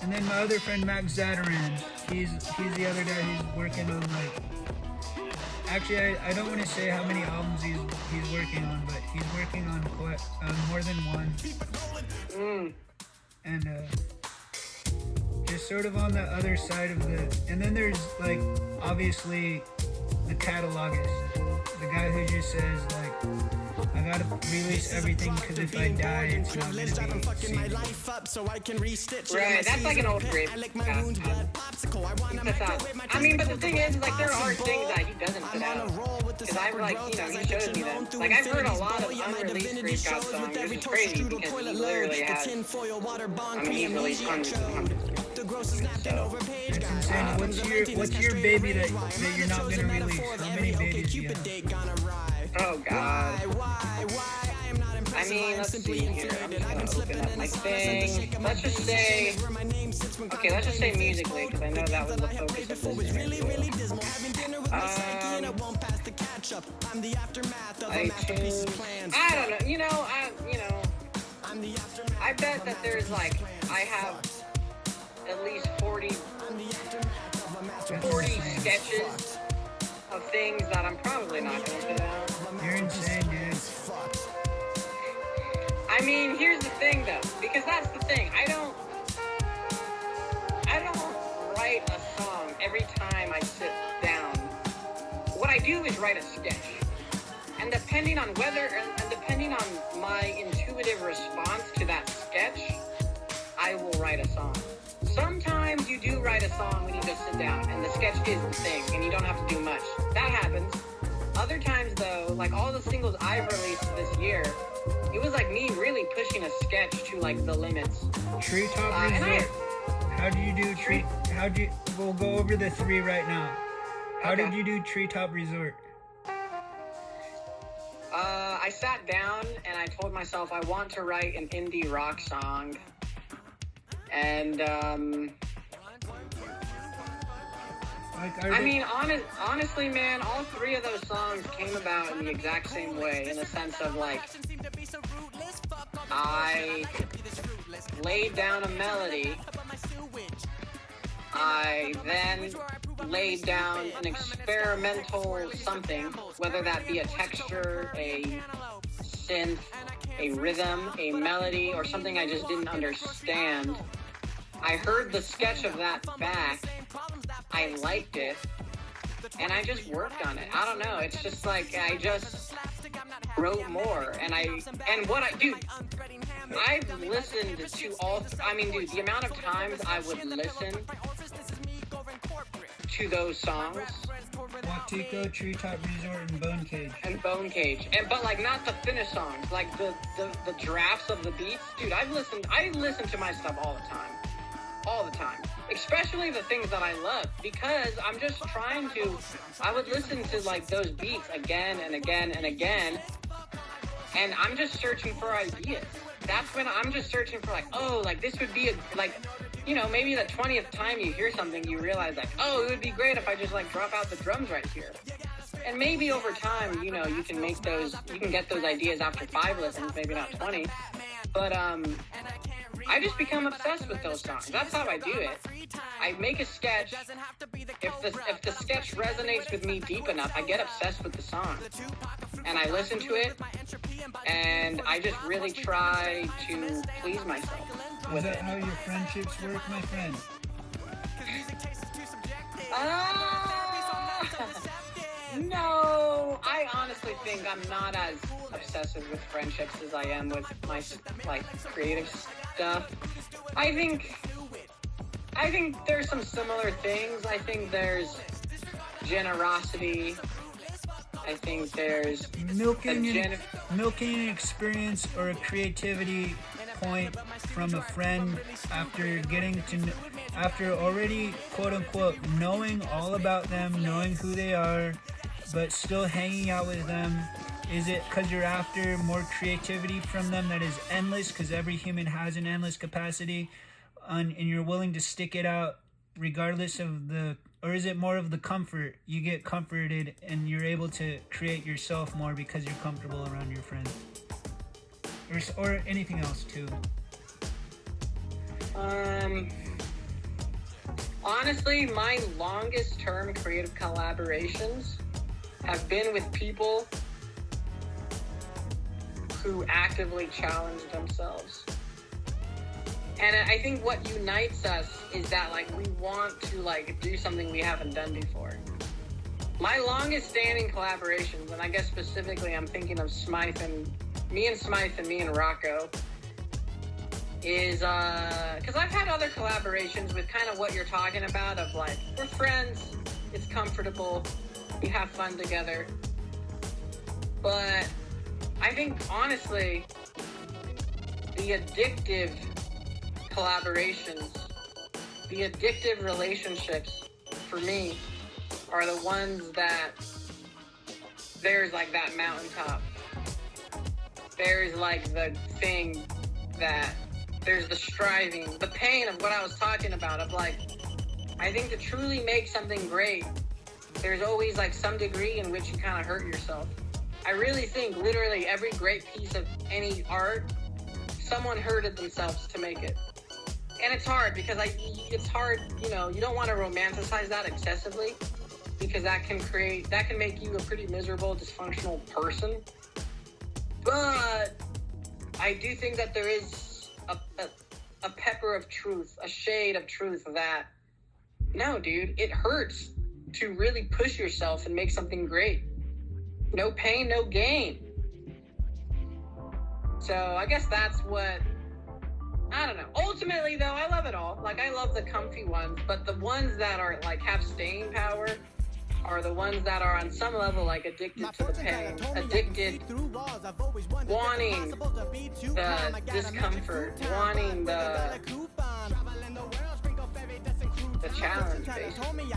And then my other friend Max Zadaran, he's the other guy who's working on like, actually I don't want to say how many albums he's working on, but he's working on more than one. And just sort of on the other side of and then there's like obviously the catalogist, the guy who just says like, I gotta release everything because if I die, it's not gonna be seen. Right, that's like an old grave. I mean, but the thing is, like, there are things that he doesn't put out. Because I've, like, he shows me them. Like, I've heard a lot of unreleased Grave God songs, which is crazy because he literally has, he's released hundreds and hundreds. So, it's insane. What's your baby that you're not gonna release? How many babies do you have? Oh God. I mean, let's see here. I'm just gonna open up my thing. Let's just say, okay, let's just say musically, because I know that was the focus of this interview. I don't know. I bet that there's like, I have at least 40 sketches of things that I'm probably not going to put out. You're insane, dude. I mean, here's the thing, though, because that's the thing. I don't write a song every time I sit down. What I do is write a sketch. And depending on my intuitive response to that sketch, I will write a song. Sometimes you do write a song when you just sit down and the sketch is the thing and you don't have to do much. That happens. Other times though, like all the singles I've released this year, it was like me really pushing a sketch to like the limits. Treetop Resort. How do you do tree? We'll go over the 3 right now. How did you do Treetop Resort? I sat down and I told myself I want to write an indie rock song. And honestly, man, all 3 of those songs came about in the exact same way, in the sense of like, I laid down a melody, I then laid down an experimental something, whether that be a texture, a synth, a rhythm, a melody, or something I just didn't understand. I heard the sketch of that back, I liked it, and I just worked on it. I don't know, it's just like I just wrote more, and I've listened to all, the amount of times I would listen to those songs. Watico, Treetop Resort, and Bone Cage. But like not the finished songs, like the drafts of the beats. Dude, I listen to my stuff all the time. Especially the things that I love, because I'm just trying to, I would listen to like those beats again and again and again, and I'm just searching for ideas. That's when I'm just searching for like, oh, like this would be maybe the 20th time you hear something, you realize like, oh, it would be great if I just like drop out the drums right here. And maybe over time, you can get those ideas after 5 listens, maybe not 20. But I just become obsessed with those songs. That's how I do it. I make a sketch. If the sketch resonates with me deep enough, I get obsessed with the song. And I listen to it, and I just really try to please myself. Is that how your friendships work, my friend? No, I honestly think I'm not as obsessive with friendships as I am with my creative stuff. I think there's some similar things. I think there's generosity. I think there's milking an experience or a creativity point from a friend after already quote unquote knowing all about them, knowing who they are, but still hanging out with them. Is it because you're after more creativity from them that is endless, because every human has an endless capacity, and you're willing to stick it out regardless of or is it more of the comfort? You get comforted and you're able to create yourself more because you're comfortable around your friends? Or anything else too? Honestly, my longest term creative collaborations have been with people who actively challenge themselves. And I think what unites us is that like we want to like do something we haven't done before. My longest standing collaborations, and I guess specifically I'm thinking of me and Rocco, is because I've had other collaborations with kind of what you're talking about, of like we're friends, it's comfortable, we have fun together. But I think honestly the addictive collaborations, the addictive relationships for me are the ones that there's like that mountaintop. There's like the thing that there's the striving, the pain of what I was talking about, of like, I think to truly make something great, there's always like some degree in which you kind of hurt yourself. I really think literally every great piece of any art, someone hurted themselves to make it. And it's hard because it's hard, you don't want to romanticize that excessively, because that can make you a pretty miserable, dysfunctional person. But I do think that there is a pepper of truth, a shade of truth that, no, dude, it hurts to really push yourself and make something great. No pain, no gain. So I guess that's what, I don't know. Ultimately, though, I love it all. Like, I love the comfy ones, but the ones that are, like, have staying power, are the ones that are on some level like addicted to the pain, addicted, wanting the discomfort, wanting the challenge, basically.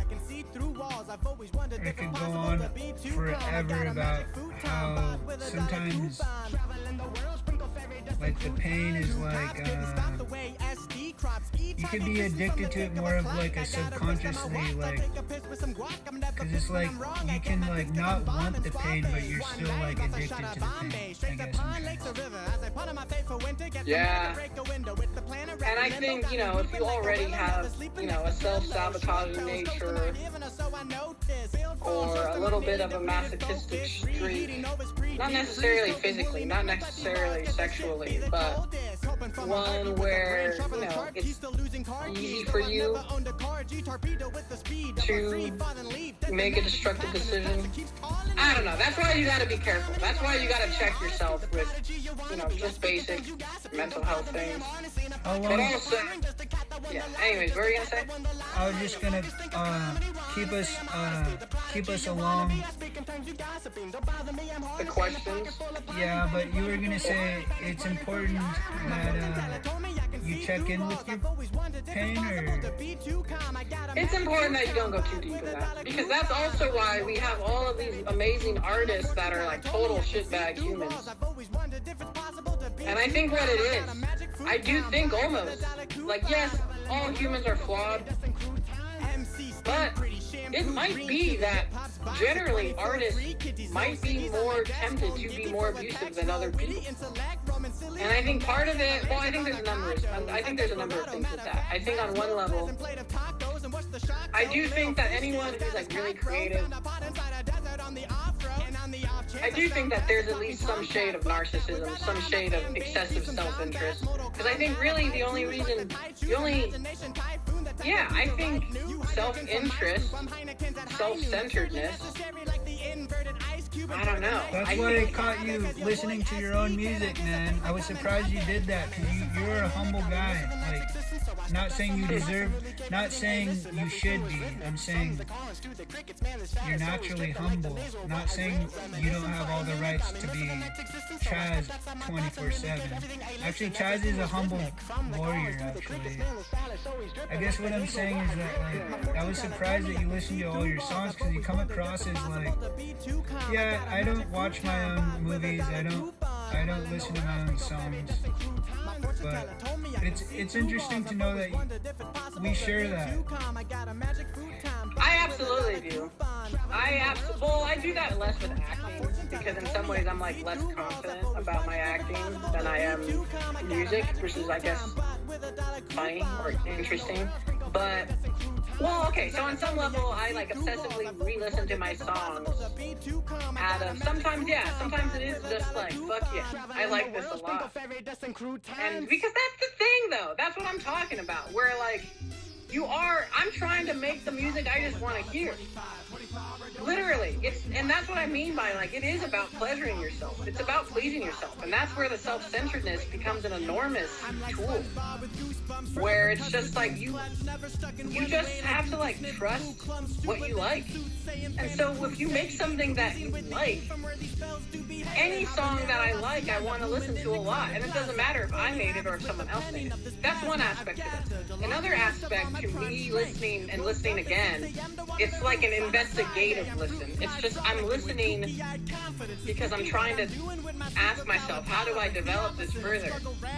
It could go on forever about how sometimes, like, the pain is like, you could be addicted to it more of like a subconsciously, like, because it's like you can like not want the pain, but you're still like addicted to the pain, I guess. Yeah. And I think, you know, if you already have, you know, a self-sabotaging nature or a little bit of a masochistic streak, not necessarily physically, not necessarily sexually, but one where, you know, it's easy for you to make a destructive decision. I don't know. That's why you gotta be careful. That's why you gotta check yourself with, you know, just basic mental health things. But also, yeah. Anyways, what were you gonna say? I was just gonna keep us along the questions. Yeah, but you were gonna say it's important that you check in with your pain, or it's important that you don't go too deep in that, because that's also why we have all of these amazing artists that are like total shitbag humans. And I think what it is, I do think almost like, yes, all humans are flawed, but it might be that generally artists might be more tempted to be more abusive than other people. And I think part of it, well, I think there's a number of things with that. I think on one level, I do think that anyone who's like really creative, I do think that there's at least some shade of narcissism, some shade of excessive self-interest. Because I think really I think self-interest, self-centeredness, I don't know. That's why I caught you listening to your own music, man. I was surprised you did that, because you're a humble guy. Like, not saying you deserve, not saying you should be. I'm saying you're naturally humble. Not saying you don't have all the rights to be Chaz 24/7. Actually, Chaz is a humble warrior, actually. I guess what I'm saying is that, like, I was surprised that you listened to all your songs, because you come across as like, yeah, I don't watch my own movies, I don't listen to my own songs, but it's interesting to know that we share that. I absolutely do. I do that less with acting, because in some ways I'm like less confident about my acting than I am music, which is, I guess, funny or interesting. But, well, okay, so on some level I like obsessively re-listen to my songs out of, sometimes it is just like, fuck yeah, I like this a lot. And because that's the thing though, that's what I'm talking about, where like, I'm trying to make the music I just want to hear. Literally, and that's what I mean by, like, it is about pleasuring yourself. It's about pleasing yourself, and that's where the self-centeredness becomes an enormous tool. Where it's just like you just have to like trust what you like. And so if you make something that you like, any song that I like, I want to listen to a lot, and it doesn't matter if I made it or if someone else made it. That's one aspect of it. Another aspect to me listening again, it's like an investigative listen. It's just I'm listening because I'm trying to ask myself, how do I develop this further?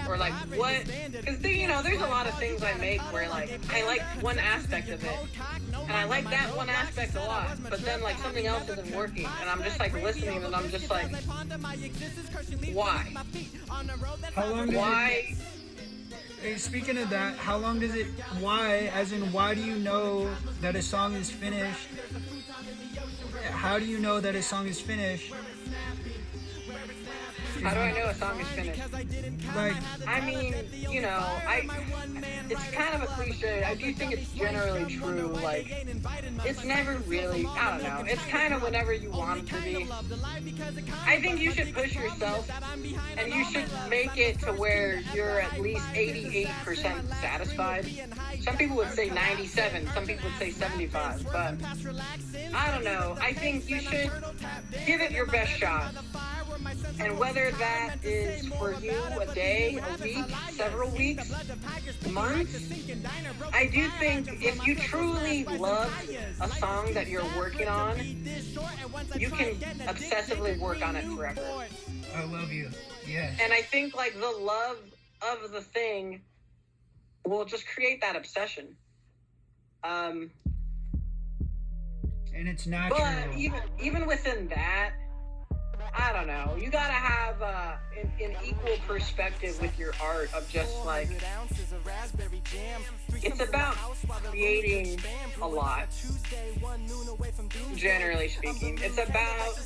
Or like what? Because there's a lot of things I make where like I like one aspect of it, and I like that one aspect a lot, but then like something else isn't working, and I'm just like listening, and I'm just like, why? How long does why? Hey, speaking of that, how long does it? Why? As in, why do you know that a song is finished? How do you know that a song is finished? How do I know a song is finished? Like, I mean, you know, it's kind of a cliche. I do think it's generally true. Like, it's never really, I don't know. It's kind of whenever you want it to be. I think you should push yourself, and you should make it to where you're at least 88% satisfied. Some people would say 97, some people would say 75, but I don't know. I think you should give it your best shot. And whether that is for you a day, a week, several weeks, months, I do think if you truly love a song that you're working on, you can obsessively work on it forever. I love you. Yeah. And I think like the love of the thing will just create that obsession. And it's natural. But even within that, I don't know. You gotta have an equal perspective with your art of just like, it's about creating a lot, generally speaking. It's about,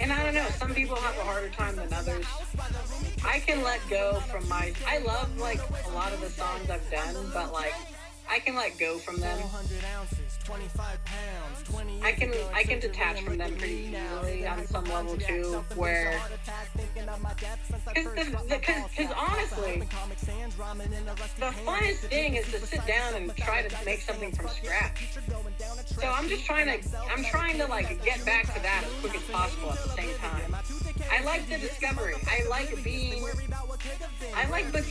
and I don't know, some people have a harder time than others. I can let go from I love like a lot of the songs I've done, but like, I can let go from them. I can detach from them pretty easily on some level too, where, because honestly, the funnest thing is to sit down and try to make something from scratch. So I'm trying to like get back to that as quick as possible at the same time. I like the discovery. I like beginning. I like the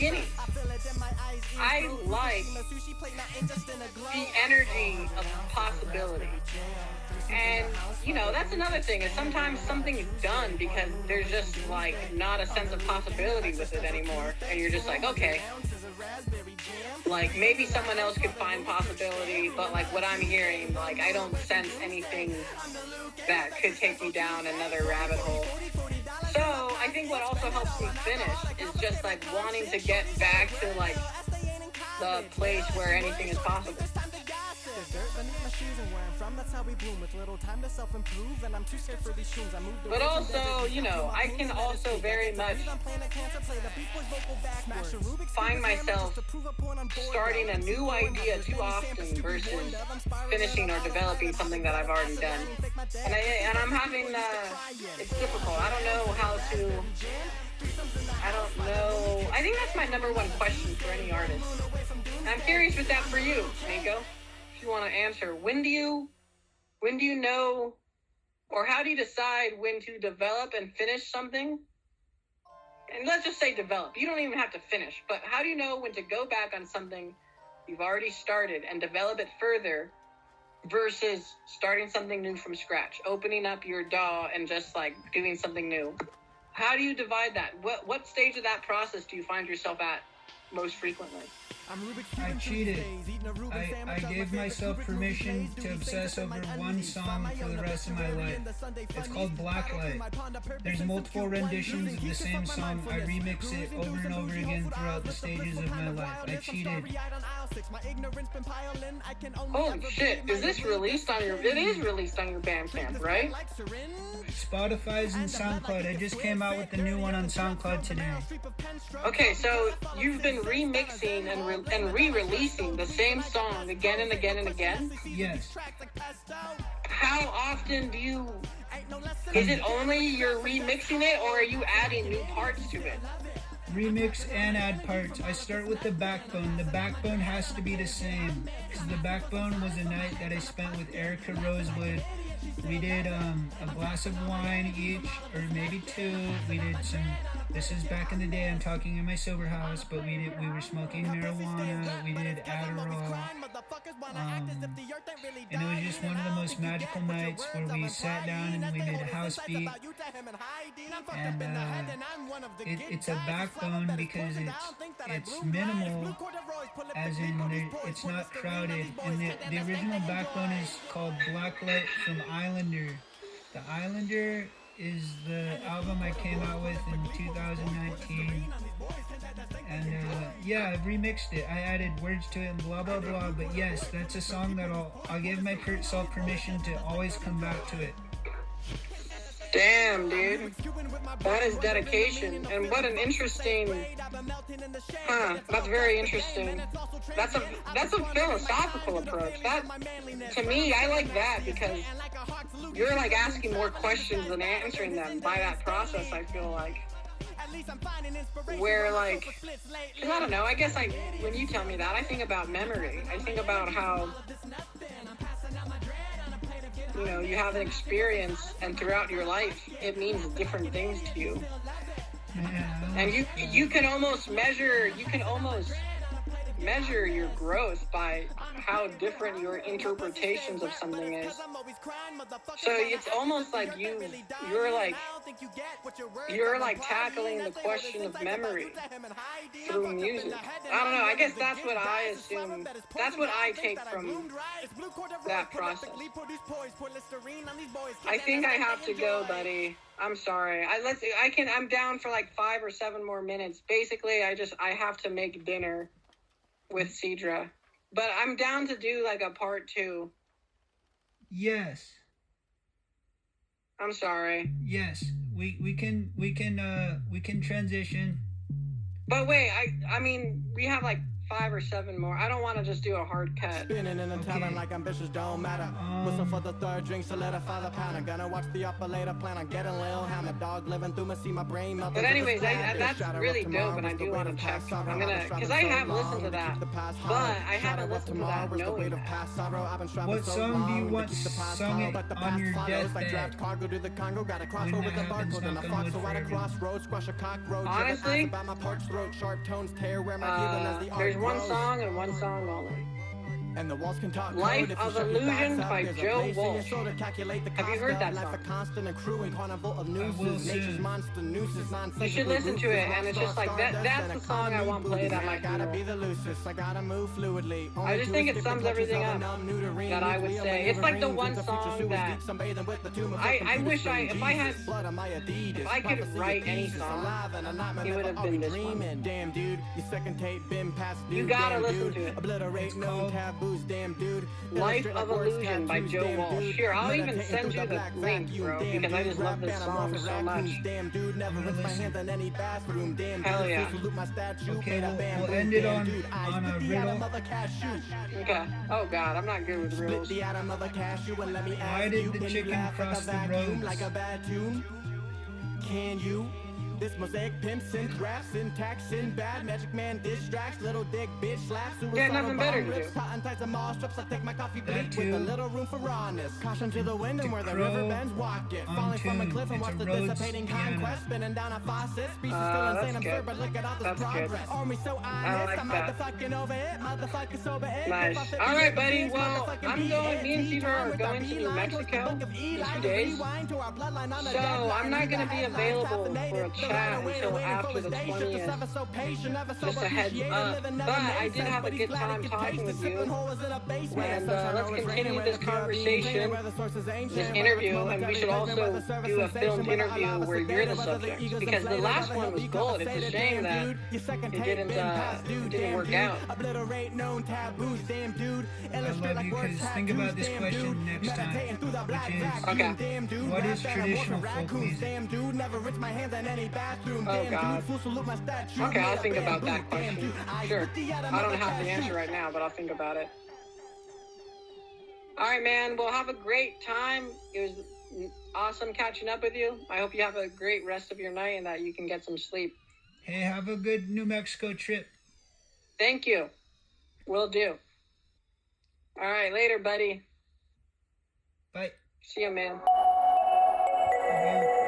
energy of possibility. And, you know, that's another thing, is sometimes something is done because there's just, like, not a sense of possibility with it anymore. And you're just like, okay, like, maybe someone else could find possibility, but, like, what I'm hearing, like, I don't sense anything that could take me down another rabbit hole. So, I think what also helps me finish is just, like, wanting to get back to, like, the place where anything is possible. But also, you know, I can also very much find myself starting a new idea too often versus finishing or developing something that I've already done. And I'm having, it's difficult. I don't know how to, I think that's my number one question for any artist. And I'm curious with that for you, Nico. If you want to answer, when do you know, or how do you decide when to develop and finish something? And let's just say develop. You don't even have to finish, but how do you know when to go back on something you've already started and develop it further versus starting something new from scratch, opening up your DAW and just like doing something new? How do you divide that? What stage of that process do you find yourself at most frequently? I cheated. I gave myself permission to obsess over one song for the rest of my life. It's called Blacklight. There's multiple renditions of the same song. I remix it over and over again throughout the stages of my life. I cheated. Holy shit, is this released on your, it is released on your Bandcamp, right? Spotify's and SoundCloud. I just came out with the new one on SoundCloud today. Okay, so you've been remixing and re-releasing the same song again and again and again? Yes. How often do you, is it only you're remixing it, or are you adding new parts to it? Remix and add parts. I start with the backbone. The backbone has to be the same, because the backbone was a night that I spent with Erica Rosewood. We did a glass of wine each, or maybe two. We did some, this is back in the day, I'm talking in my sober house, but we were smoking marijuana, we did Adderall, and it was just one of the most magical nights where we sat down and we made a house beat. And it's a backbone because it's minimal, as in it's not crowded. And the original backbone is called Blacklight from Islander. The Islander is the album I came out with in 2019. And yeah, I've remixed it. I added words to it and blah blah blah. But yes, that's a song that I'll give myself permission to always come back to it. Damn, dude. That is dedication. And what an interesting... That's very interesting. That's a philosophical approach. That, to me, I like that because you're like asking more questions than answering them by that process, I feel like. Where like, cause I don't know, I guess when you tell me that, I think about memory. I think about how, you know, you have an experience and throughout your life, it means different things to you. And you can almost measure your growth by how different your interpretations of something is. So it's almost like you're like tackling the question of memory through music. I don't know, I guess that's what I assume. That's what I take from that process. I think I have to go, buddy. I'm sorry. I'm down for like 5 or 7 more minutes. Basically, I have to make dinner with Cedra. But I'm down to do like a part 2. Yes. I'm sorry. Yes. We can transition. But wait, I mean, we have like 5 or 7 more. I don't want to just do a hard cut. Spinning in the talent like ambitious don't matter. Whistle for the third drink, solidify the pattern. Gonna watch the upper later plan on getting Lil Hammer. Dog living through me, see my brain melting. But anyways, that's really dope, and I do want to check. I'm gonna, because I have listened to that, but I haven't listened to that knowing that. What song do you want sung it on your deathbed? Honestly, there's one song and one song only. And the walls can talk Life of Illusion by Joe Walsh. Have you heard that song? You should listen to it, and it's just like that's the song I want played at my funeral. I just think it sums everything up that I would say. It's like the one song that I wish if I could write any song, it would have been this one. You gotta listen to it. It's called Life of Illusion by Joe Walsh. Here, I'll even send you the link, bro, because I just love this song so much. Hell yeah. Okay, we'll end it on a riddle. Okay. Oh god, I'm not good with riddles. Why did the chicken cross the roads? Can you? This mosaic pimps and graphs, syntax and bad magic man distracts, little dick bitch slaps, yeah, nothing better to do. Cotton ties and mall strips, I take my coffee That bleak with too. a little room for rawness. Caution to the wind and where the river bends, walk it. Falling from a cliff and watch the dissipating conquest, spinning down a faucet. Species still insane, I'm sure, but look at all this progress. Army so honest, I'm motherfucking over it, motherfucking sober it. Nice. Alright, buddy, well, me and Cedar are going to New Mexico in 2 days. So, I'm not going to be available for a chat until after the 20th. Just a heads up. But I did have a good time talking with you. And let's continue this conversation, this interview, and we should also do a filmed interview where you're the subject. Because the last one was gold. It's a shame that it didn't work out. I love you, because think about this question next time, which is, Okay. what is traditional folk music? Oh god. Okay, I'll think about that question. Sure. I don't have the answer right now, but I'll think about it. Alright, man. Well, have a great time. It was awesome catching up with you. I hope you have a great rest of your night and that you can get some sleep. Hey, have a good New Mexico trip. Thank you. Will do. Alright, later, buddy. Bye. See you, man. Bye.